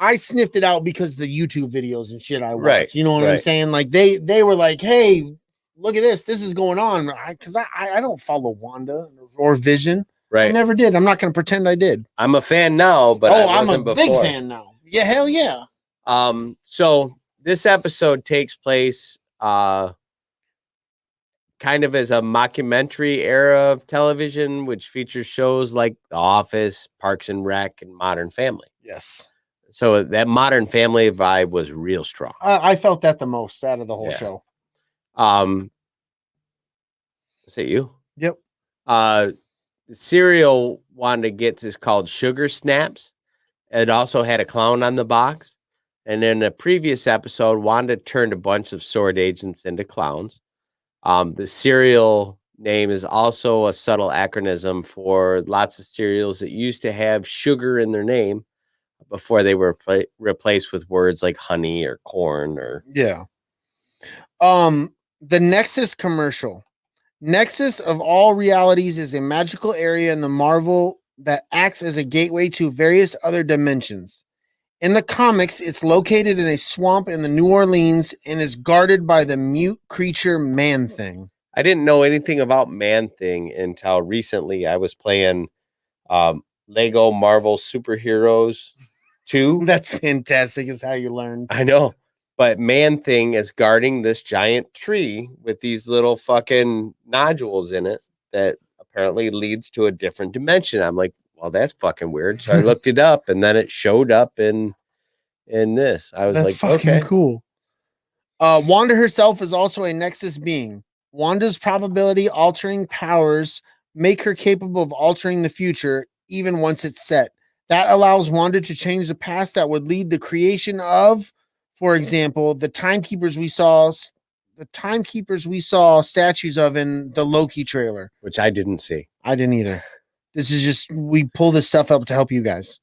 C: I sniffed it out because the YouTube videos and shit I watched.
D: Right,
C: You know what I'm saying? Like they were like, hey, look at this. This is going on. Because I don't follow Wanda or Vision.
D: Right.
C: I never did. I'm not going to pretend I did.
D: I'm a fan now, but I wasn't
C: I'm a
D: before.
C: big fan now. Yeah, hell yeah.
D: So this episode takes place kind of as a mockumentary era of television, which features shows like The Office, Parks and Rec, and Modern Family.
C: Yes.
D: So that Modern Family vibe was real strong.
C: I felt that the most out of the whole show.
D: Is it you?
C: Yep.
D: The cereal Wanda gets is called Sugar Snaps. It also had a clown on the box. And in a previous episode, Wanda turned a bunch of sword agents into clowns. The cereal name is also a subtle acronym for lots of cereals that used to have sugar in their name before they were replaced with words like honey or corn or
C: the Nexus commercial. Nexus of all realities is a magical area in the Marvel that acts as a gateway to various other dimensions. In the comics, it's located in a swamp in the New Orleans and is guarded by the mute creature Man-Thing.
D: I didn't know anything about Man-Thing until recently. I was playing Lego Marvel Superheroes 2.
C: That's fantastic, is how you learn.
D: I know. But Man-Thing is guarding this giant tree with these little fucking nodules in it that apparently leads to a different dimension. I'm like, well, that's fucking weird. So I looked it up, and then it showed up in this. I was
C: that's
D: like,
C: fucking
D: okay,
C: cool. Wanda herself is also a Nexus being. Wanda's probability altering powers make her capable of altering the future, even once it's set. That allows Wanda to change the past that would lead the creation of, for example, the timekeepers we saw statues of in the Loki trailer,
D: which I didn't see.
C: I didn't either. This is just, we pull this stuff up to help you guys.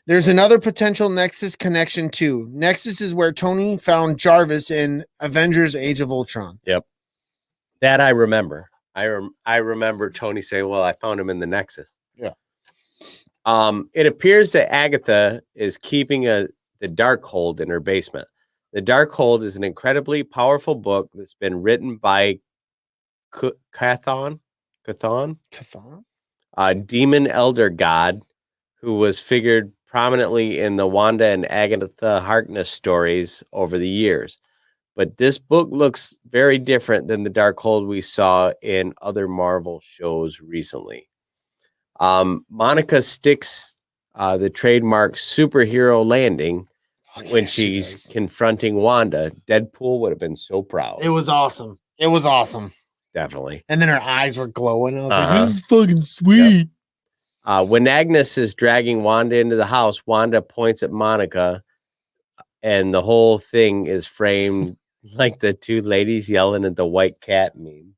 C: There's another potential Nexus connection too. Nexus is where Tony found Jarvis in Avengers Age of Ultron.
D: Yep. That I remember. I remember Tony saying, well, I found him in the Nexus.
C: Yeah.
D: It appears that Agatha is keeping the Darkhold in her basement. The Darkhold is an incredibly powerful book that's been written by Chthon, a demon elder god who was figured prominently in the Wanda and Agatha Harkness stories over the years. But this book looks very different than the Darkhold we saw in other Marvel shows recently. Monica sticks the trademark superhero landing when she's confronting Wanda. Deadpool would have been so proud.
C: It was awesome. It was awesome.
D: definitely.
C: And then her eyes were glowing. I was
D: Uh-huh.
C: like, this is fucking sweet.
D: When Agnes is dragging Wanda into the house, Wanda points at Monica, and the whole thing is framed like the two ladies yelling at the white cat meme.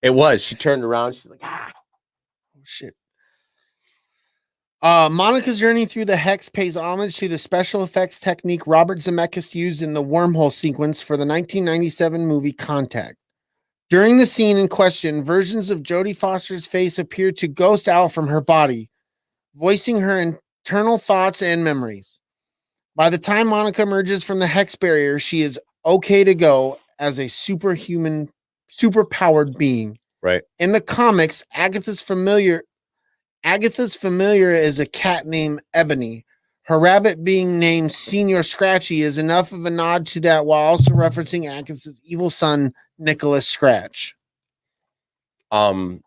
D: It was. She turned around. She's like, ah.
C: Oh, shit. Monica's journey through the Hex pays homage to the special effects technique Robert Zemeckis used in the wormhole sequence for the 1997 movie Contact. During the scene in question, versions of Jodie Foster's face appear to ghost out from her body, voicing her internal thoughts and memories. By the time Monica emerges from the Hex barrier, she is okay to go as a superhuman, superpowered being.
D: Right.
C: In the comics, Agatha's familiar is a cat named Ebony. Her rabbit being named Senior Scratchy is enough of a nod to that while also referencing Agatha's evil son, Nicholas Scratch.
D: The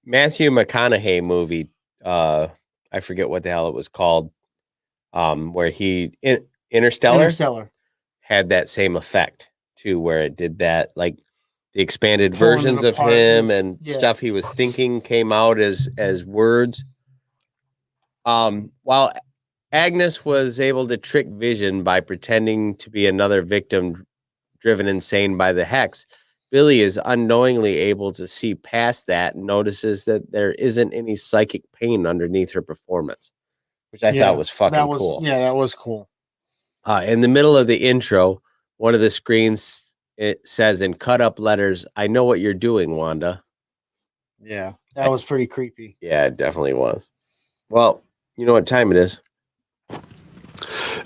D: Matthew McConaughey movie, I forget what the hell it was called, where he Interstellar had that same effect too, where it did that, like the expanded
C: Pulling
D: versions
C: it
D: of
C: apart
D: him
C: was-
D: and
C: yeah.
D: stuff he was thinking came out as words. While Agnes was able to trick Vision by pretending to be another victim driven insane by the Hex, Billy is unknowingly able to see past that and notices that there isn't any psychic pain underneath her performance, which I thought was fucking cool.
C: Yeah, that was cool.
D: In the middle of the intro, one of the screens, it says in cut up letters, "I know what you're doing, Wanda."
C: Yeah, that was pretty creepy.
D: Yeah, it definitely was. Well, you know what time it is.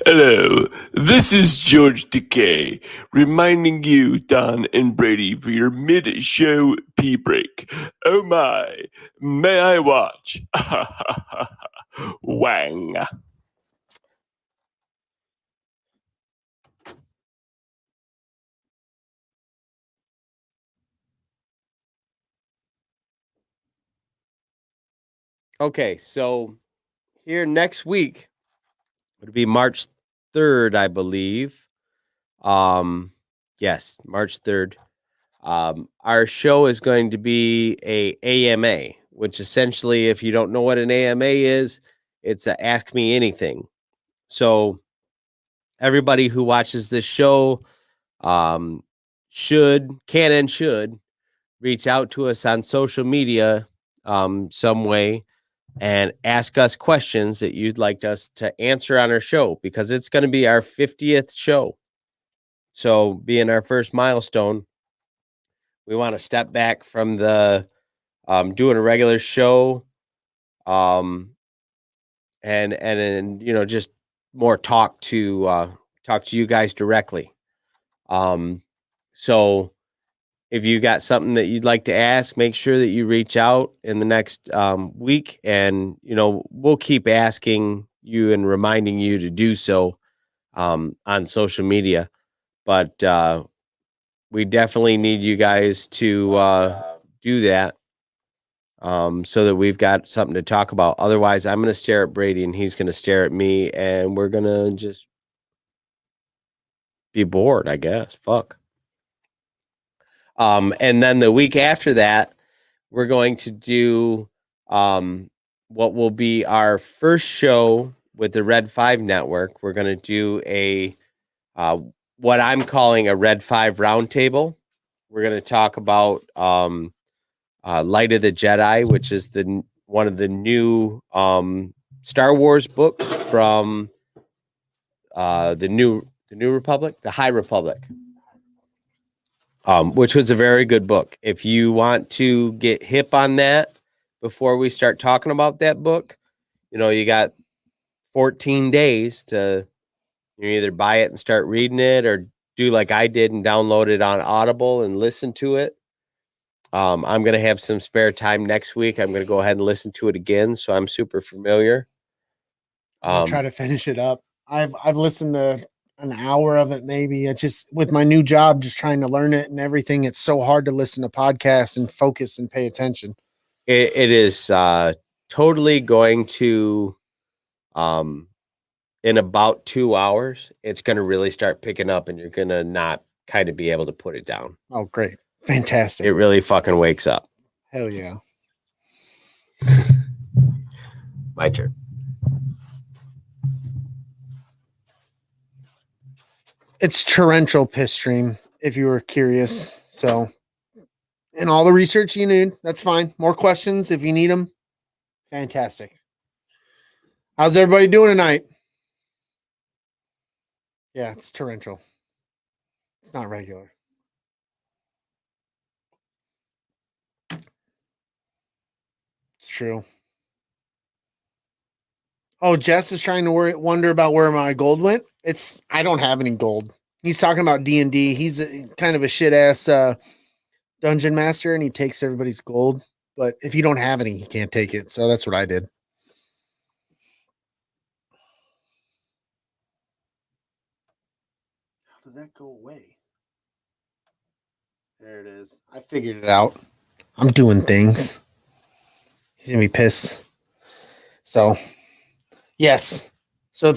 G: Hello, this is George Decay, reminding you, Don and Brady, for your mid-show pee break. Oh my, may I watch? Wang.
D: Okay, so here next week would be March 3rd, I believe. Yes, March 3rd. Our show is going to be a AMA, which essentially, if you don't know what an AMA is, it's a Ask Me Anything. So everybody who watches this show can and should reach out to us on social media some way and ask us questions that you'd like us to answer on our show, because it's going to be our 50th show. So being our first milestone, we want to step back from the doing a regular show and you know, just more talk to you guys directly. So if you got something that you'd like to ask, make sure that you reach out in the next week, and you know, we'll keep asking you and reminding you to do so on social media. But we definitely need you guys to do that so that we've got something to talk about. Otherwise, I'm going to stare at Brady and he's going to stare at me, and we're going to just be bored, I guess. Fuck. And then the week after that, we're going to do what will be our first show with the Red 5 network. We're going to do a what I'm calling a Red 5 roundtable. We're going to talk about Light of the Jedi, which is one of the new Star Wars books from the New Republic, the High Republic. Which was a very good book. If you want to get hip on that before we start talking about that book, you know, you got 14 days to either buy it and start reading it, or do like I did and download it on Audible and listen to it. I'm going to have some spare time next week. I'm going to go ahead and listen to it again, so I'm super familiar.
C: I'll try to finish it up. I've listened to an hour of it, maybe. It's just with my new job, just trying to learn it and everything. It's so hard to listen to podcasts and focus and pay attention.
D: It is totally going to, in about 2 hours, it's going to really start picking up, and you're going to not kind of be able to put it down.
C: Oh, great. Fantastic.
D: It really fucking wakes up.
C: Hell yeah.
D: My turn.
C: It's torrential piss stream, if you were curious. So, and all the research you need, that's fine. More questions if you need them. Fantastic. How's everybody doing tonight? Yeah, it's torrential. It's not regular. It's true. Oh, Jess is trying to wonder about where my gold went. I don't have any gold. He's talking about D&D. He's kind of a shit ass dungeon master, and he takes everybody's gold. But if you don't have any, he can't take it. So that's what I did. How did that go away? There it is. I figured it out. I'm doing things. He's gonna be pissed. So, yes. So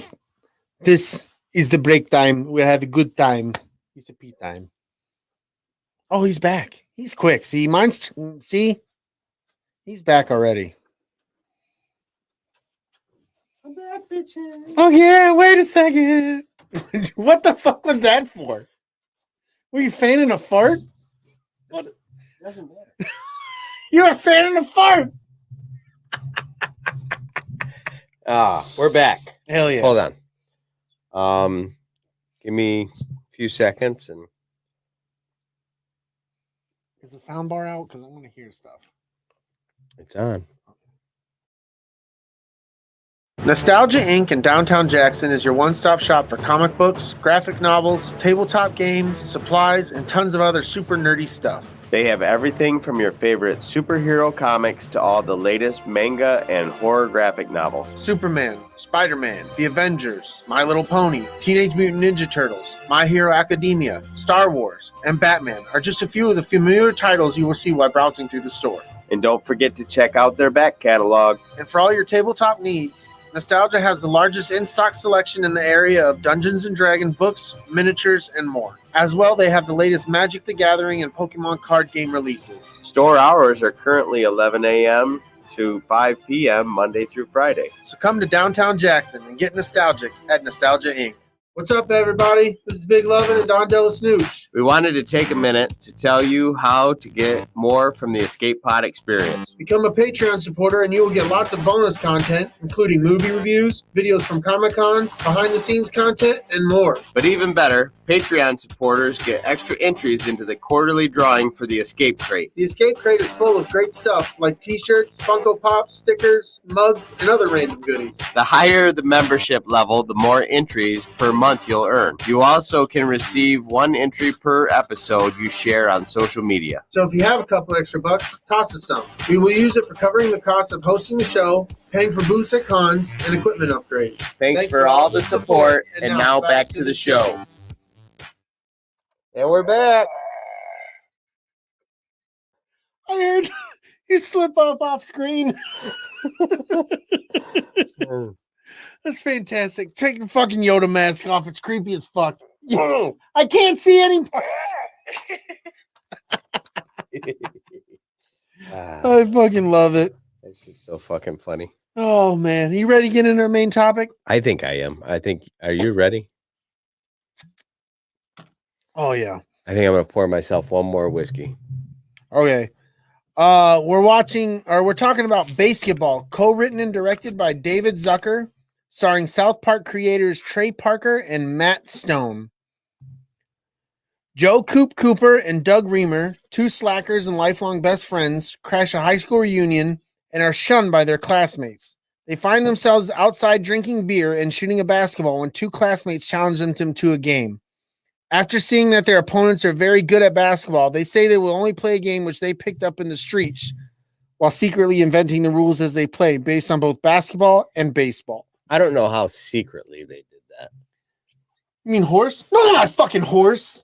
C: this is the break time. We'll have a good time. It's a pee time. Oh, he's back. He's quick. See, he's back already. I'm back, bitches. Oh yeah, wait a second. What the fuck was that for? Were you fanning a fart? What? Doesn't matter. You were fanning a fart.
D: We're back.
C: Hell yeah.
D: Hold on. Give me a few seconds and
C: Is the sound bar out? Because I want to hear stuff.
D: it's on.
C: Nostalgia Inc. in downtown Jackson is your one-stop shop for comic books, graphic novels, tabletop games, supplies, and tons of other super nerdy stuff.
D: They have everything from your favorite superhero comics to all the latest manga and horror graphic novels.
C: Superman, Spider-Man, The Avengers, My Little Pony, Teenage Mutant Ninja Turtles, My Hero Academia, Star Wars, and Batman are just a few of the familiar titles you will see while browsing through the store.
D: And don't forget to check out their back catalog.
C: And for all your tabletop needs, Nostalgia has the largest in-stock selection in the area of Dungeons & Dragons books, miniatures, and more. As well, they have the latest Magic the Gathering and Pokemon card game releases.
D: Store hours are currently 11 a.m. to 5 p.m. Monday through Friday.
C: So come to downtown Jackson and get nostalgic at Nostalgia Inc. What's up, everybody? This is Big Lovin and Don Della Snooch.
D: We wanted to take a minute to tell you how to get more from the Escape Pod experience.
C: Become a Patreon supporter and you will get lots of bonus content, including movie reviews, videos from Comic-Cons, behind-the-scenes content, and more.
D: But even better, Patreon supporters get extra entries into the quarterly drawing for the Escape Crate.
C: The Escape Crate is full of great stuff like t-shirts, Funko Pops, stickers, mugs, and other random goodies.
D: The higher the membership level, the more entries per month you'll earn. You also can receive one entry per episode you share on social media.
C: So if you have a couple extra bucks, toss us some. We will use it for covering the cost of hosting the show, paying for booths at cons, and equipment upgrades.
D: Thanks for all the support, and now back to the show. And we're back.
C: I heard you slip off screen. That's fantastic. Take the fucking Yoda mask off. It's creepy as fuck. I can't see any. I fucking love it.
D: That's just so fucking funny.
C: Oh man, you ready to get into our main topic?
D: I think I am. Are you ready?
C: Oh yeah.
D: I think I'm gonna pour myself one more whiskey.
C: Okay. We're talking about Baseketball, co-written and directed by David Zucker, starring South Park creators Trey Parker and Matt Stone. Joe Coop Cooper and Doug Reamer, two slackers and lifelong best friends, crash a high school reunion and are shunned by their classmates. They find themselves outside drinking beer and shooting a basketball when two classmates challenge them to a game. After seeing that their opponents are very good at basketball, they say they will only play a game which they picked up in the streets while secretly inventing the rules as they play based on both basketball and baseball.
D: I don't know how secretly they did that.
C: You mean horse? No, not fucking horse.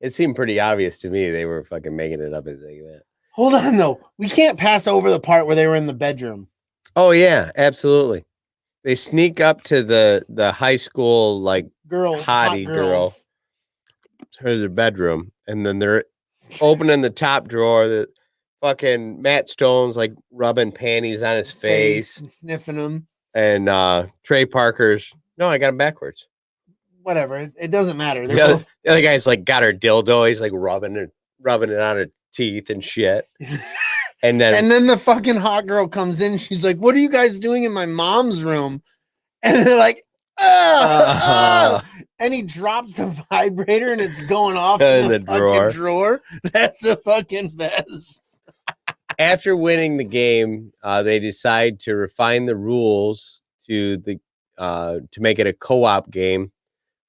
D: It seemed pretty obvious to me they were fucking making it up as they went.
C: Hold on, though. We can't pass over the part where they were in the bedroom.
D: Oh, yeah, absolutely. They sneak up to the high school, like,
C: girl,
D: hottie girl. to their bedroom, and then they're opening the top drawer. The fucking Matt Stone's like rubbing panties on his face
C: and sniffing them.
D: And Trey Parker's, no, I got him backwards.
C: Whatever. It doesn't matter.
D: The other guy's like got her dildo. He's like rubbing it on her teeth and shit. And then
C: the fucking hot girl comes in. She's like, "What are you guys doing in my mom's room?" And they're like, "Oh!" And he drops the vibrator and it's going off in the drawer. That's the fucking best.
D: After winning the game, they decide to refine the rules to make it a co-op game.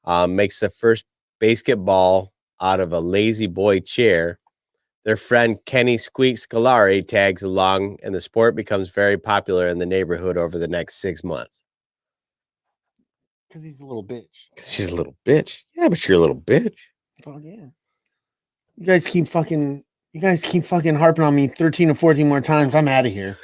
D: Makes the first basketball out of a lazy boy chair. Their friend Kenny Squeak Scolari tags along, and the sport becomes very popular in the neighborhood over the next 6 months.
C: Because he's a little bitch.
D: Because she's a little bitch. Yeah, but you're a little bitch.
C: Oh yeah. You guys keep fucking harping on me 13 or 14 more times. I'm out of here.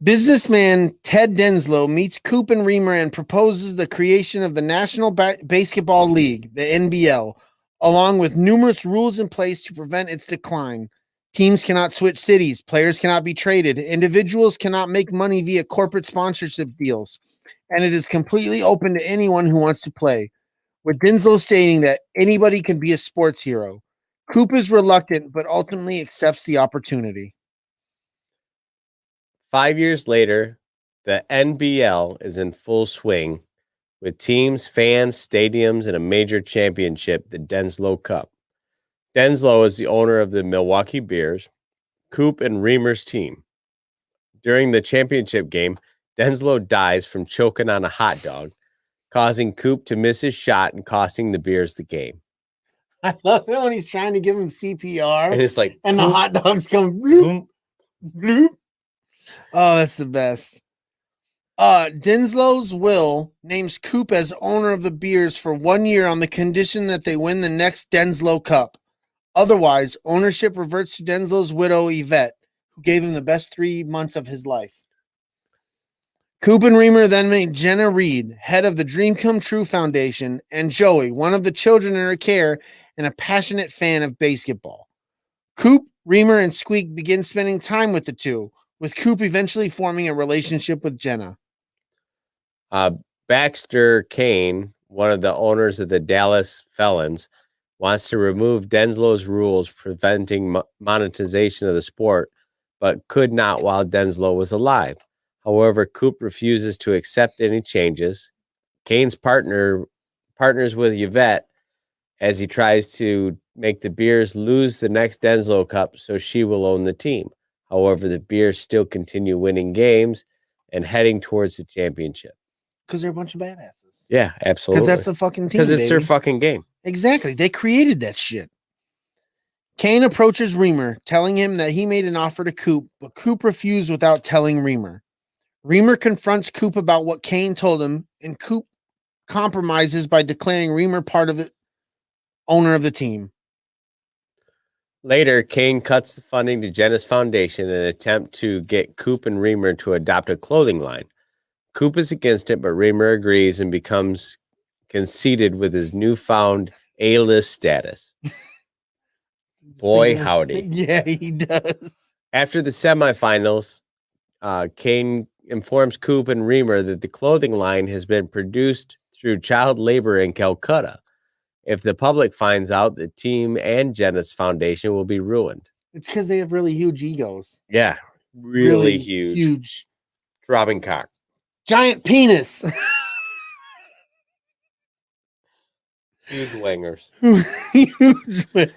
C: Businessman Ted Denslow meets Coop and Reamer and proposes the creation of the National Basketball League, the NBL, along with numerous rules in place to prevent its decline. Teams cannot switch cities, players cannot be traded, individuals cannot make money via corporate sponsorship deals, and it is completely open to anyone who wants to play, with Denslow stating that anybody can be a sports hero. Coop is reluctant, but ultimately accepts the opportunity.
D: 5 years later, the NBL is in full swing with teams, fans, stadiums, and a major championship, the Denslow Cup. Denslow is the owner of the Milwaukee Bears, Coop and Reamer's team. During the championship game, Denslow dies from choking on a hot dog, causing Coop to miss his shot and costing the Bears the game.
C: I love it when he's trying to give him CPR.
D: And it's like,
C: and the hot dogs come bloop, bloop. Oh, that's the best. Denslow's will names Coop as owner of the Bears for 1 year on the condition that they win the next Denslow Cup. Otherwise, ownership reverts to Denslow's widow, Yvette, who gave him the best 3 months of his life. Coop and Reamer then made Jenna Reed, head of the Dream Come True Foundation, and Joey, one of the children in her care and a passionate fan of basketball. Coop, Reamer, and Squeak begin spending time with the two, with Coop eventually forming a relationship with Jenna.
D: Baxter Kane, one of the owners of the Dallas Felons, wants to remove Denslow's rules preventing monetization of the sport, but could not while Denslow was alive. However, Coop refuses to accept any changes. Kane's partners with Yvette as he tries to make the Bears lose the next Denslow Cup so she will own the team. However, the Bears still continue winning games and heading towards the championship.
C: Because they're a bunch of badasses.
D: Yeah, absolutely.
C: Because that's the fucking team.
D: Because it's their fucking game.
C: Exactly. They created that shit. Kane approaches Reamer, telling him that he made an offer to Coop, but Coop refused without telling Reamer. Reamer confronts Coop about what Kane told him, and Coop compromises by declaring Reamer part of the owner of the team.
D: Later, Kane cuts the funding to Jenna's foundation in an attempt to get Coop and Reamer to adopt a clothing line. Coop is against it, but Reamer agrees and becomes conceited with his newfound A-list status. Boy, howdy.
C: Yeah, he does.
D: After the semifinals, Kane informs Coop and Reamer that the clothing line has been produced through child labor in Calcutta. If the public finds out, the team and Jenna's foundation will be ruined.
C: It's because they have really huge egos.
D: Yeah, really huge.
C: Huge.
D: Throbbing cock.
C: Giant penis.
D: Huge wangers.
C: Huge wangers.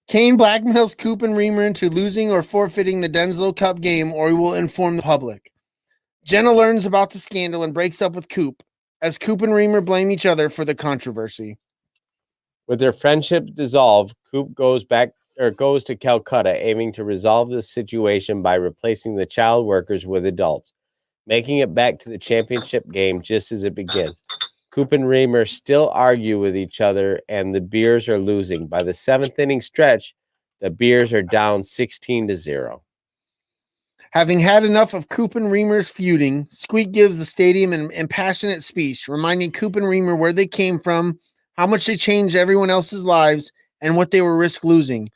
C: Kane blackmails Coop and Reamer into losing or forfeiting the Denslow Cup game, or he will inform the public. Jenna learns about the scandal and breaks up with Coop, as Coop and Reamer blame each other for the controversy.
D: With their friendship dissolved, Coop goes to Calcutta, aiming to resolve the situation by replacing the child workers with adults, making it back to the championship game just as it begins. Coop and Reamer still argue with each other, and the Bears are losing. By the 7th inning stretch, the Bears are down 16-0.
C: Having had enough of Coop and Reamer's feuding, Squeak gives the stadium an impassionate speech, reminding Coop and Reamer where they came from, how much they changed everyone else's lives, and what they were risk losing.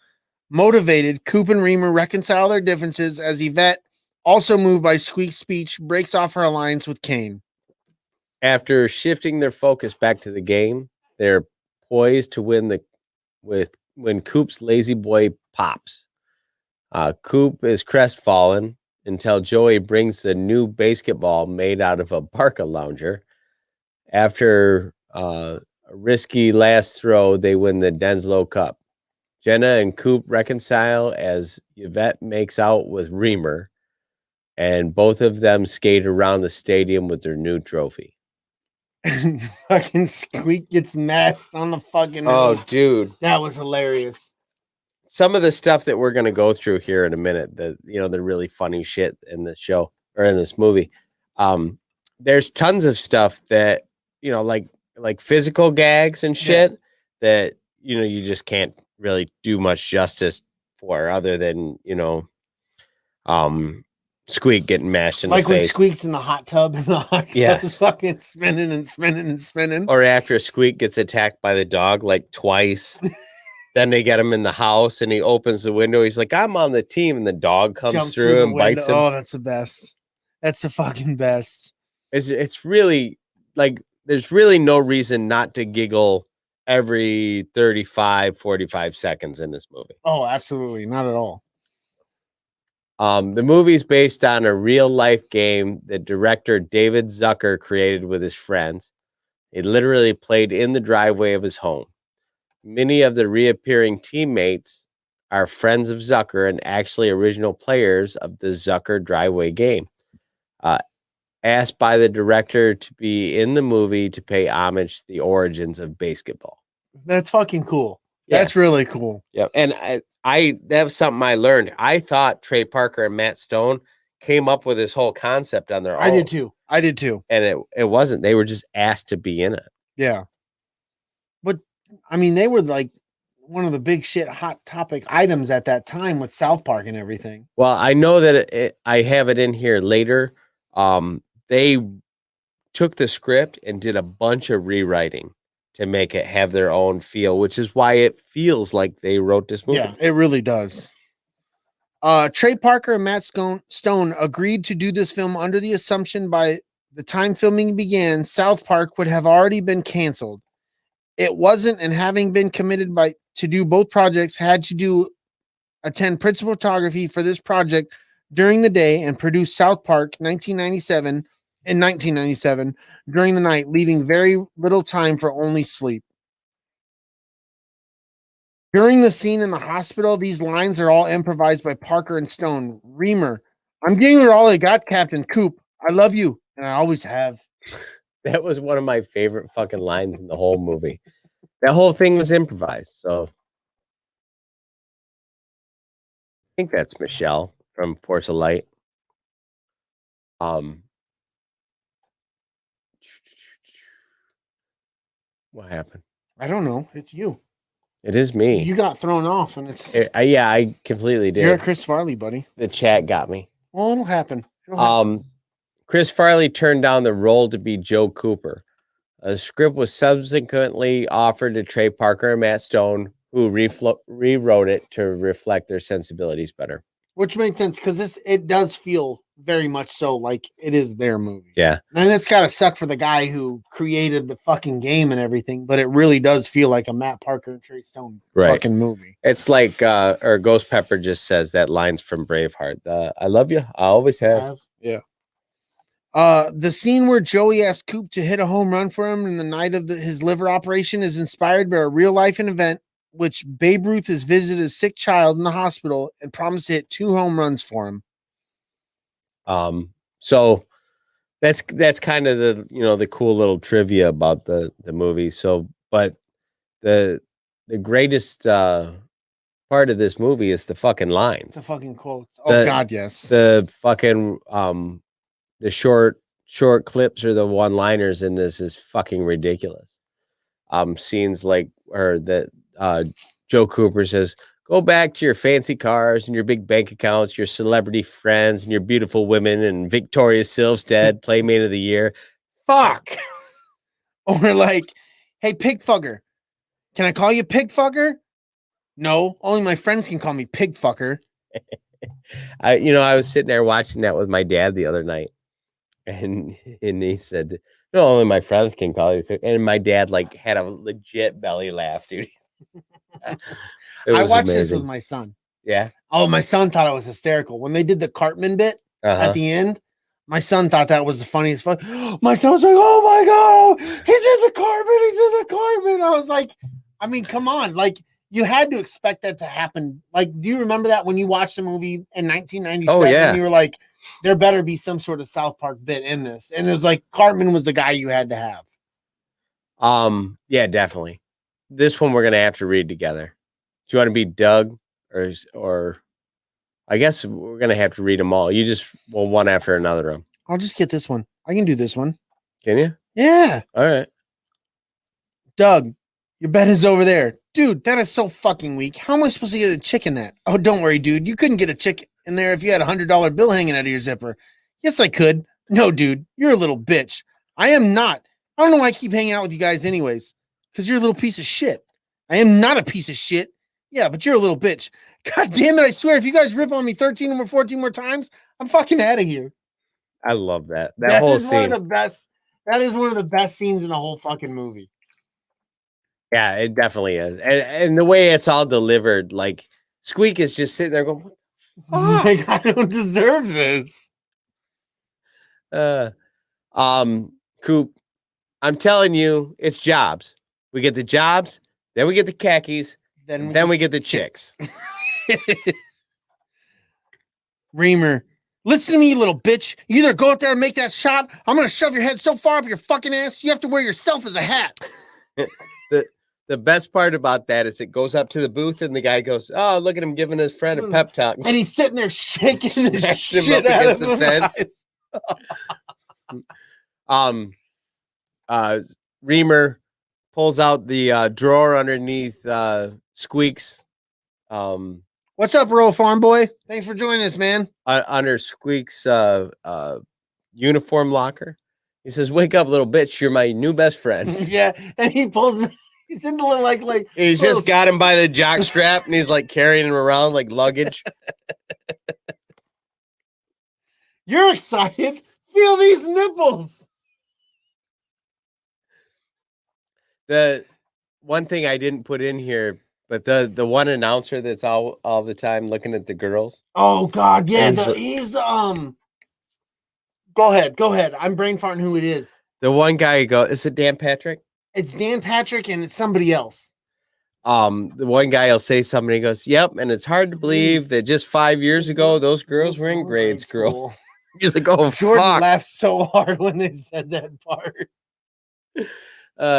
C: Motivated, Coop and Reamer reconcile their differences as Yvette, also moved by Squeak's speech, breaks off her alliance with Kane.
D: After shifting their focus back to the game, they're poised to win when Coop's lazy boy pops. Coop is crestfallen until Joey brings the new basketball made out of a Barca lounger. After a risky last throw, they win the Denslow Cup. Jenna and Coop reconcile as Yvette makes out with Reamer, and both of them skate around the stadium with their new trophy.
C: Fucking Squeak gets mashed on the fucking
D: Oh, dude.
C: That was hilarious.
D: Some of the stuff that we're going to go through here in a minute, the really funny shit in the show or in this movie. There's tons of stuff that, like physical gags and shit that, you just can't really do much justice for other than, Squeak getting mashed in the face.
C: Like when Squeak's in the hot tub and the hot tub's fucking spinning and spinning and spinning.
D: Or after Squeak gets attacked by the dog like twice. Then they get him in the house and he opens the window. He's like, I'm on the team. And the dog comes through and bites him.
C: Oh, that's the best. That's the fucking best.
D: It's really like, there's really no reason not to giggle every 35, 45 seconds in this movie.
C: Oh, absolutely. Not at all.
D: The movie's based on a real life game that director David Zucker created with his friends. It literally played in the driveway of his home. Many of the reappearing teammates are friends of Zucker and actually original players of the Zucker driveway game. Asked by the director to be in the movie to pay homage to the origins of basketball.
C: That's fucking cool.
D: Yeah.
C: That's really cool.
D: Yeah, and I that was something I learned. I thought Trey Parker and Matt Stone came up with this whole concept on their own.
C: I did too.
D: And it wasn't. They were just asked to be in it.
C: Yeah. But I mean, they were like one of the big shit hot topic items at that time with South Park and everything.
D: Well, I know that I have it in here later. They took the script and did a bunch of rewriting to make it have their own feel, which is why it feels like they wrote this movie.
C: Yeah, it really does. Trey Parker and Matt Stone agreed to do this film under the assumption by the time filming began, South Park would have already been canceled. It wasn't, and having been committed to do both projects, had to attend principal photography for this project during the day and produce South Park 1997 during the night, leaving very little time for only sleep. During the scene in the hospital, these lines are all improvised by Parker and Stone. Reamer, I'm getting her all I got, Captain Coop. I love you, and I always have.
D: That was one of my favorite fucking lines in the whole movie. That whole thing was improvised, so I think that's Michelle from Force of Light. What happened?
C: I don't know. It's you.
D: It is me.
C: You got thrown off, and it's
D: yeah, I completely did.
C: You're Chris Farley, buddy.
D: The chat got me.
C: Well, it'll happen.
D: Chris Farley turned down the role to be Joe Cooper. A script was subsequently offered to Trey Parker and Matt Stone, who rewrote it to reflect their sensibilities better.
C: Which makes sense because it does feel very much so like it is their movie.
D: Yeah.
C: And it's gotta suck for the guy who created the fucking game and everything, but it really does feel like a Matt Parker and Trey Stone fucking movie.
D: It's like or Ghost Pepper just says that line's from Braveheart. I love you. I always have.
C: Yeah. The scene where Joey asked Coop to hit a home run for him in the night of his liver operation is inspired by a real life event which Babe Ruth has visited a sick child in the hospital and promised to hit 2 home runs for him.
D: So that's kind of the cool little trivia about the movie. So, but the greatest part of this movie is the fucking lines.
C: The fucking quotes. Oh God, yes.
D: The fucking the short clips or the one-liners in this is fucking ridiculous. Scenes like Joe Cooper says, "Go back to your fancy cars and your big bank accounts, your celebrity friends and your beautiful women, and Victoria Silvstedt, Playmate of the Year." Fuck.
C: Or like, "Hey, pig fugger, Can I call you pig fucker? No, only my friends can call me pig fucker.
D: I was sitting there watching that with my dad the other night, and he said, "No, only my friends can call you." And my dad like had a legit belly laugh, dude.
C: I watched this with my son.
D: Yeah.
C: Oh, my son thought it was hysterical when they did the Cartman bit at the end. My son thought that was the funniest fun. My son was like, "Oh my god, he did the Cartman! He did the Cartman!" I was like, I mean, come on, like. You had to expect that to happen. Like, do you remember that when you watched the movie in 1997?
D: Oh, yeah.
C: You were like, there better be some sort of South Park bit in this. And it was like, Cartman was the guy you had to have.
D: Yeah, definitely. This one we're going to have to read together. Do you want to be Doug or I guess we're going to have to read them all. You just, one after another.
C: I'll just get this one. I can do this one.
D: Can you?
C: Yeah.
D: All right.
C: Doug, your bed is over there. Dude, that is so fucking weak. How am I supposed to get a chick in that? Oh, don't worry, dude. You couldn't get a chick in there if you had a $100 bill hanging out of your zipper. Yes, I could. No, dude, you're a little bitch. I am not. I don't know why I keep hanging out with you guys anyways. Because you're a little piece of shit. I am not a piece of shit. Yeah, but you're a little bitch. God damn it, I swear, if you guys rip on me 13 or 14 more times, I'm fucking out of here.
D: I love that. That whole scene.
C: One of the best. That is one of the best scenes in the whole fucking movie.
D: Yeah, it definitely is. And the way it's all delivered, like Squeak is just sitting there going,
C: "Oh, like, I don't deserve this."
D: Coop, I'm telling you, it's jobs. We get the jobs, then we get the khakis, then we get the chicks.
C: Reamer, listen to me, you little bitch. You either go out there and make that shot, I'm gonna shove your head so far up your fucking ass, you have to wear yourself as a hat.
D: The best part about that is it goes up to the booth and the guy goes, "Oh, look at him giving his friend a pep talk."
C: And he's sitting there shaking the shit out of the
D: fence. Reamer pulls out the drawer underneath Squeak's.
C: What's up, Rural Farm Boy? Thanks for joining us, man.
D: Under Squeak's uniform locker. He says, "Wake up, little bitch. You're my new best friend."
C: Yeah, and he pulls me. He's into like
D: he's just got him by the jock strap and he's like carrying him around like luggage.
C: You're excited. Feel these nipples.
D: The one thing I didn't put in here, but the one announcer that's all the time looking at the girls.
C: Oh God, yeah. He's Go ahead. I'm brain farting who it is.
D: The one guy is it Dan Patrick?
C: It's Dan Patrick and it's somebody else.
D: The one guy will say something, he goes, "Yep, and it's hard to believe that just 5 years ago those girls were in grade school." He's like, "Oh,
C: Jordan
D: fuck."
C: laughed so hard when they said that part.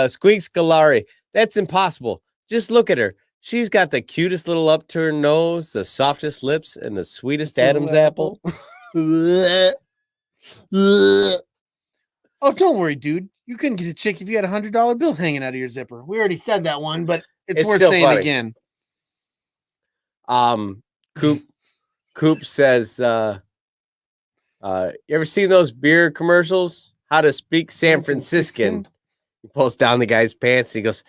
D: Squeak Scolari, "That's impossible. Just look at her. She's got the cutest little upturned nose, the softest lips, and the sweetest Adam's apple."
C: Oh, don't worry, dude. You couldn't get a chick if you had $100 bill hanging out of your zipper. We already said that one, but it's worth saying funny. Again.
D: Coop says, "You ever seen those beer commercials? How to speak San Franciscan?" He pulls down the guy's pants and he goes,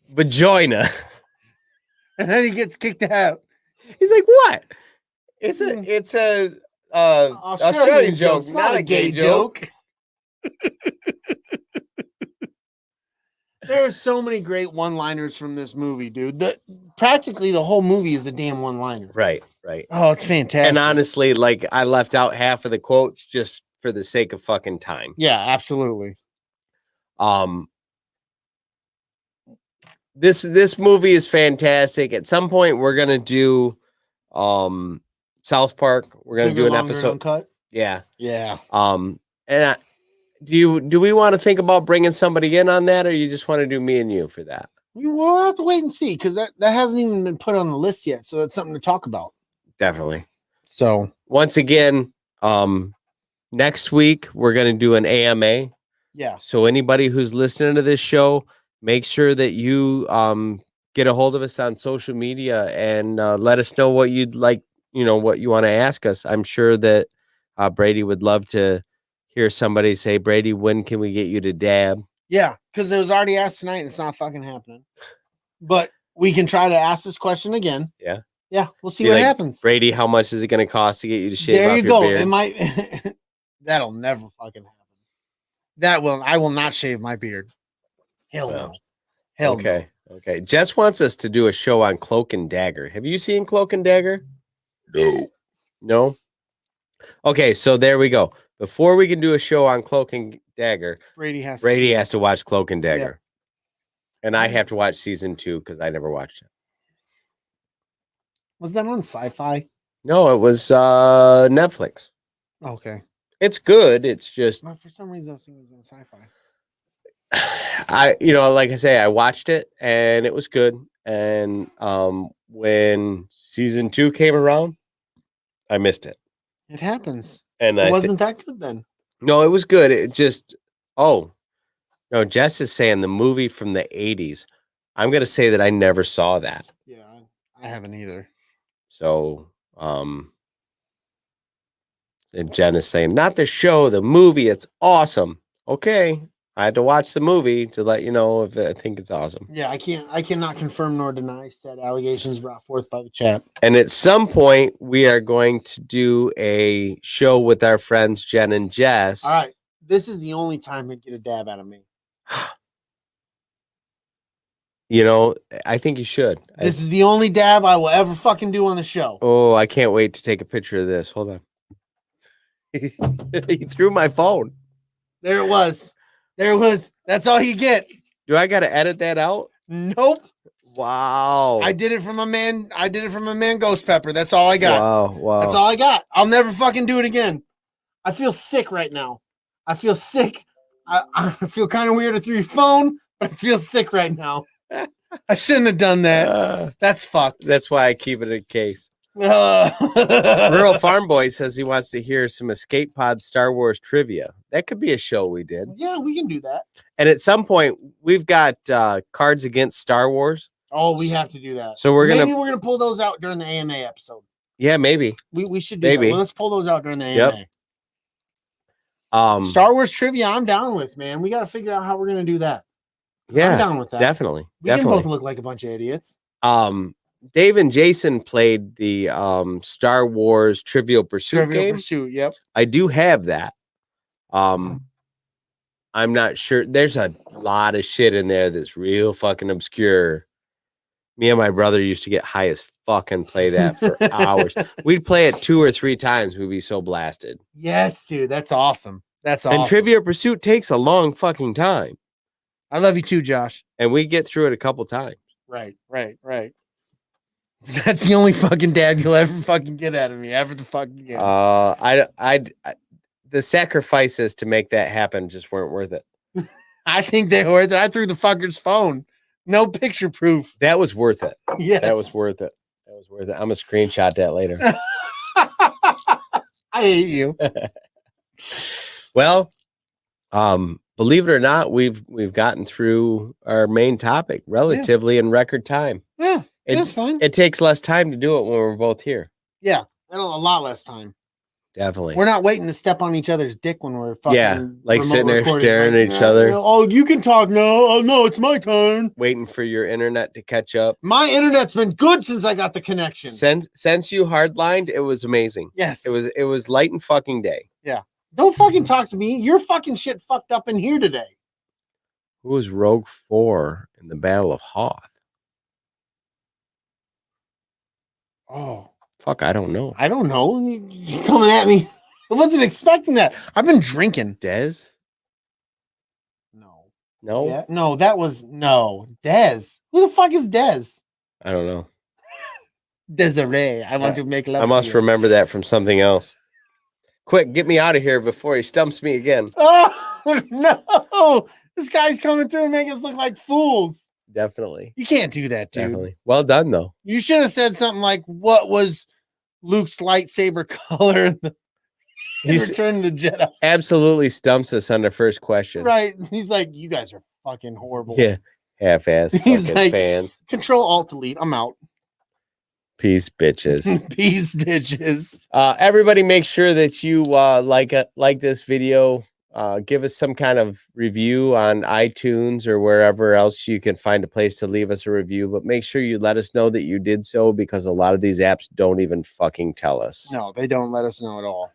D: "Vagina."
C: And then he gets kicked out.
D: He's like, "What? It's a Australian joke, not a gay joke."
C: There are so many great one-liners from this movie, dude. Practically the whole movie is a damn one-liner.
D: Right.
C: Oh, it's fantastic.
D: And honestly, like I left out half of the quotes just for the sake of fucking time.
C: Yeah, absolutely.
D: This movie is fantastic. At some point, we're gonna do South Park. We're gonna do an episode.
C: Uncut?
D: Yeah.
C: And
D: do we want to think about bringing somebody in on that, or you just want to do me and you for that?
C: We'll have to wait and see because that hasn't even been put on the list yet. So that's something to talk about.
D: Definitely.
C: So
D: once again, next week we're going to do an AMA.
C: Yeah.
D: So anybody who's listening to this show, make sure that you get a hold of us on social media and let us know what you'd like, what you want to ask us. I'm sure that Brady would love to hear somebody say, "Brady, when can we get you to dab?"
C: Yeah, because it was already asked tonight and it's not fucking happening. But we can try to ask this question again.
D: Yeah.
C: Yeah, we'll see
D: Be
C: what
D: like,
C: happens.
D: Brady, how much is it going to cost to get you to shave
C: There
D: off
C: you
D: your
C: go.
D: beard?
C: It might. That'll never fucking happen. I will not shave my beard. Hell no. Hell
D: okay. Okay. Jess wants us to do a show on Cloak and Dagger. Have you seen Cloak and Dagger?
G: No.
D: No? Okay, so there we go. Before we can do a show on Cloak and Dagger,
C: Brady has
D: to watch Cloak and Dagger. And I have to watch season 2 because I never watched it.
C: Was that on Sci-Fi?
D: No, it was Netflix.
C: Okay.
D: It's good. It's just
C: But for some reason, I was thinking it was on Sci-Fi.
D: like I say, I watched it and it was good. And when season 2 came around, I missed it.
C: It happens.
D: And
C: It wasn't that good then.
D: no, it was good. It just no, Jess is saying the movie from the 80s. I'm gonna say that I never saw that.
C: Yeah, I haven't either.
D: So and Jen is saying, not the show, the movie, it's awesome. Okay. I had to watch the movie to let you know if I think it's awesome.
C: Yeah, I cannot confirm nor deny said allegations brought forth by the chat.
D: And at some point, we are going to do a show with our friends Jen and Jess.
C: All right. This is the only time they get a dab out of me.
D: You know, I think you should.
C: This is the only dab I will ever fucking do on the show.
D: Oh, I can't wait to take a picture of this. Hold on. He threw my phone.
C: There it was. There it was. That's all you get.
D: Do I got to edit that out?
C: Nope.
D: Wow.
C: I did it from a man. Ghost Pepper. That's all I got.
D: Wow.
C: That's all I got. I'll never fucking do it again. I feel sick right now. I feel sick. I feel kind of weird through your phone, but I feel sick right now. I shouldn't have done that. That's fucked.
D: That's why I keep it in case. Rural Farm Boy says he wants to hear some Escape Pod Star Wars trivia. That could be a show we did.
C: Yeah, we can do that.
D: And at some point, we've got Cards Against Star Wars.
C: Oh, we have to do that.
D: So we're
C: gonna pull those out during the AMA episode.
D: Yeah, maybe.
C: We should do
D: maybe.
C: that. Well, let's pull those out during the AMA.
D: Yep.
C: Star Wars trivia, I'm down with, man. We got to figure out how we're gonna do that.
D: Yeah,
C: I'm down with that.
D: Definitely.
C: We can both look like a bunch of idiots.
D: Dave and Jason played the Star Wars Trivial Pursuit game.
C: Pursuit, yep.
D: I do have that. I'm not sure. There's a lot of shit in there that's real fucking obscure. Me and my brother used to get high as fuck and play that for hours. We'd play it 2 or 3 times. We'd be so blasted.
C: Yes, dude. That's awesome. That's awesome.
D: And Trivial Pursuit takes a long fucking time.
C: I love you too, Josh.
D: And we get through it a couple times.
C: Right. That's the only fucking dab you'll ever fucking get out of me. Ever the fucking get.
D: The sacrifices to make that happen just weren't worth it.
C: I think they were worth it. I threw the fucker's phone. No picture proof.
D: That was worth it.
C: Yes.
D: That was worth it. I'm gonna screenshot that later.
C: I hate you.
D: Well, believe it or not, we've gotten through our main topic relatively in record time.
C: Yeah, it's fine.
D: It takes less time to do it when we're both here.
C: Yeah, a lot less time.
D: Definitely.
C: We're not waiting to step on each other's dick when we're fucking
D: like sitting there
C: recording.
D: staring at each other.
C: Oh, you can talk now. Oh no, it's my turn.
D: Waiting for your internet to catch up.
C: My internet's been good since I got the connection.
D: Since you hardlined, it was amazing.
C: Yes.
D: It was light and fucking day.
C: Yeah. Don't fucking talk to me. Your fucking shit fucked up in here today.
D: Who was Rogue 4 in the Battle of Hoth?
C: Oh.
D: Fuck, I don't know.
C: I don't know. You're coming at me. I wasn't expecting that. I've been drinking.
D: Dez?
C: No.
D: No?
C: Yeah, no, that was no. Dez. Who the fuck is Dez?
D: I don't know.
C: Desiree. I want to make love.
D: I must remember that from something else. Quick, get me out of here before he stumps me again.
C: Oh no! This guy's coming through and making us look like fools.
D: Definitely.
C: You can't do that, dude.
D: Definitely. Well done, though.
C: You should have said something like, "What was Luke's lightsaber color in Return of the Jedi?"
D: Absolutely stumps us on the first question.
C: Right? He's like, "You guys are fucking horrible."
D: Yeah, half-ass
C: He's
D: fucking
C: like,
D: fans.
C: Control Alt Delete. I'm out.
D: Peace, bitches.
C: Peace, bitches.
D: Everybody, make sure that you like this video. give us some kind of review on iTunes or wherever else you can find a place to leave us a review. But make sure you let us know that you did so, because a lot of these apps don't even fucking tell us.
C: No, they don't let us know at all.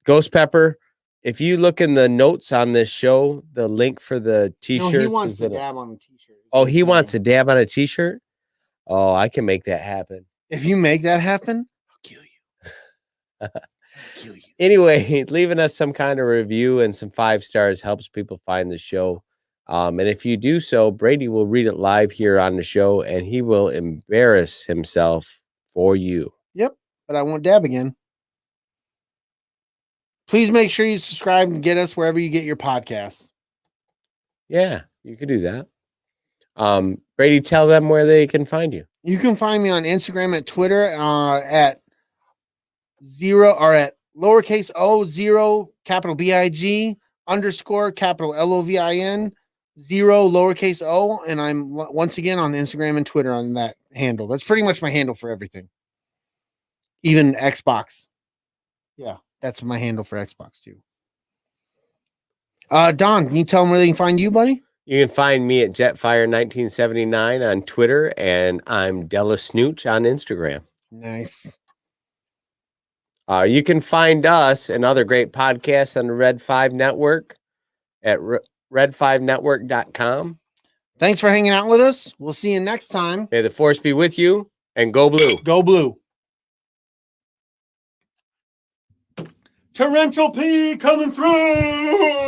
D: Ghost Pepper, if you look in the notes on this show, the link for the t-shirts.
C: No, he wants to dab on a t-shirt.
D: Oh, he wants to dab on a t-shirt? Oh, I can make that happen.
C: If you make that happen, I'll kill you.
D: Kill you. Anyway, leaving us some kind of review and some 5 stars helps people find the show. And if you do so, Brady will read it live here on the show, and he will embarrass himself for you.
C: Yep, but I won't dab again. Please make sure you subscribe and get us wherever you get your podcasts.
D: Yeah, you can do that. Brady, tell them where they can find you.
C: You can find me on Instagram and Twitter at lowercase o0 capital BIG _ capital LOVIN 0 lowercase o, and I'm once again on Instagram and Twitter on that handle. That's pretty much my handle for everything, even Xbox. Yeah, that's my handle for Xbox too. Don, can you tell them where they can find you, buddy?
D: You can find me at Jetfire1979 on Twitter, and I'm Della Snooch on Instagram.
C: Nice.
D: You can find us and other great podcasts on the Red 5 Network at red5network.com.
C: Thanks for hanging out with us. We'll see you next time.
D: May the force be with you, and go blue.
C: Go blue.
A: Torrential P coming through.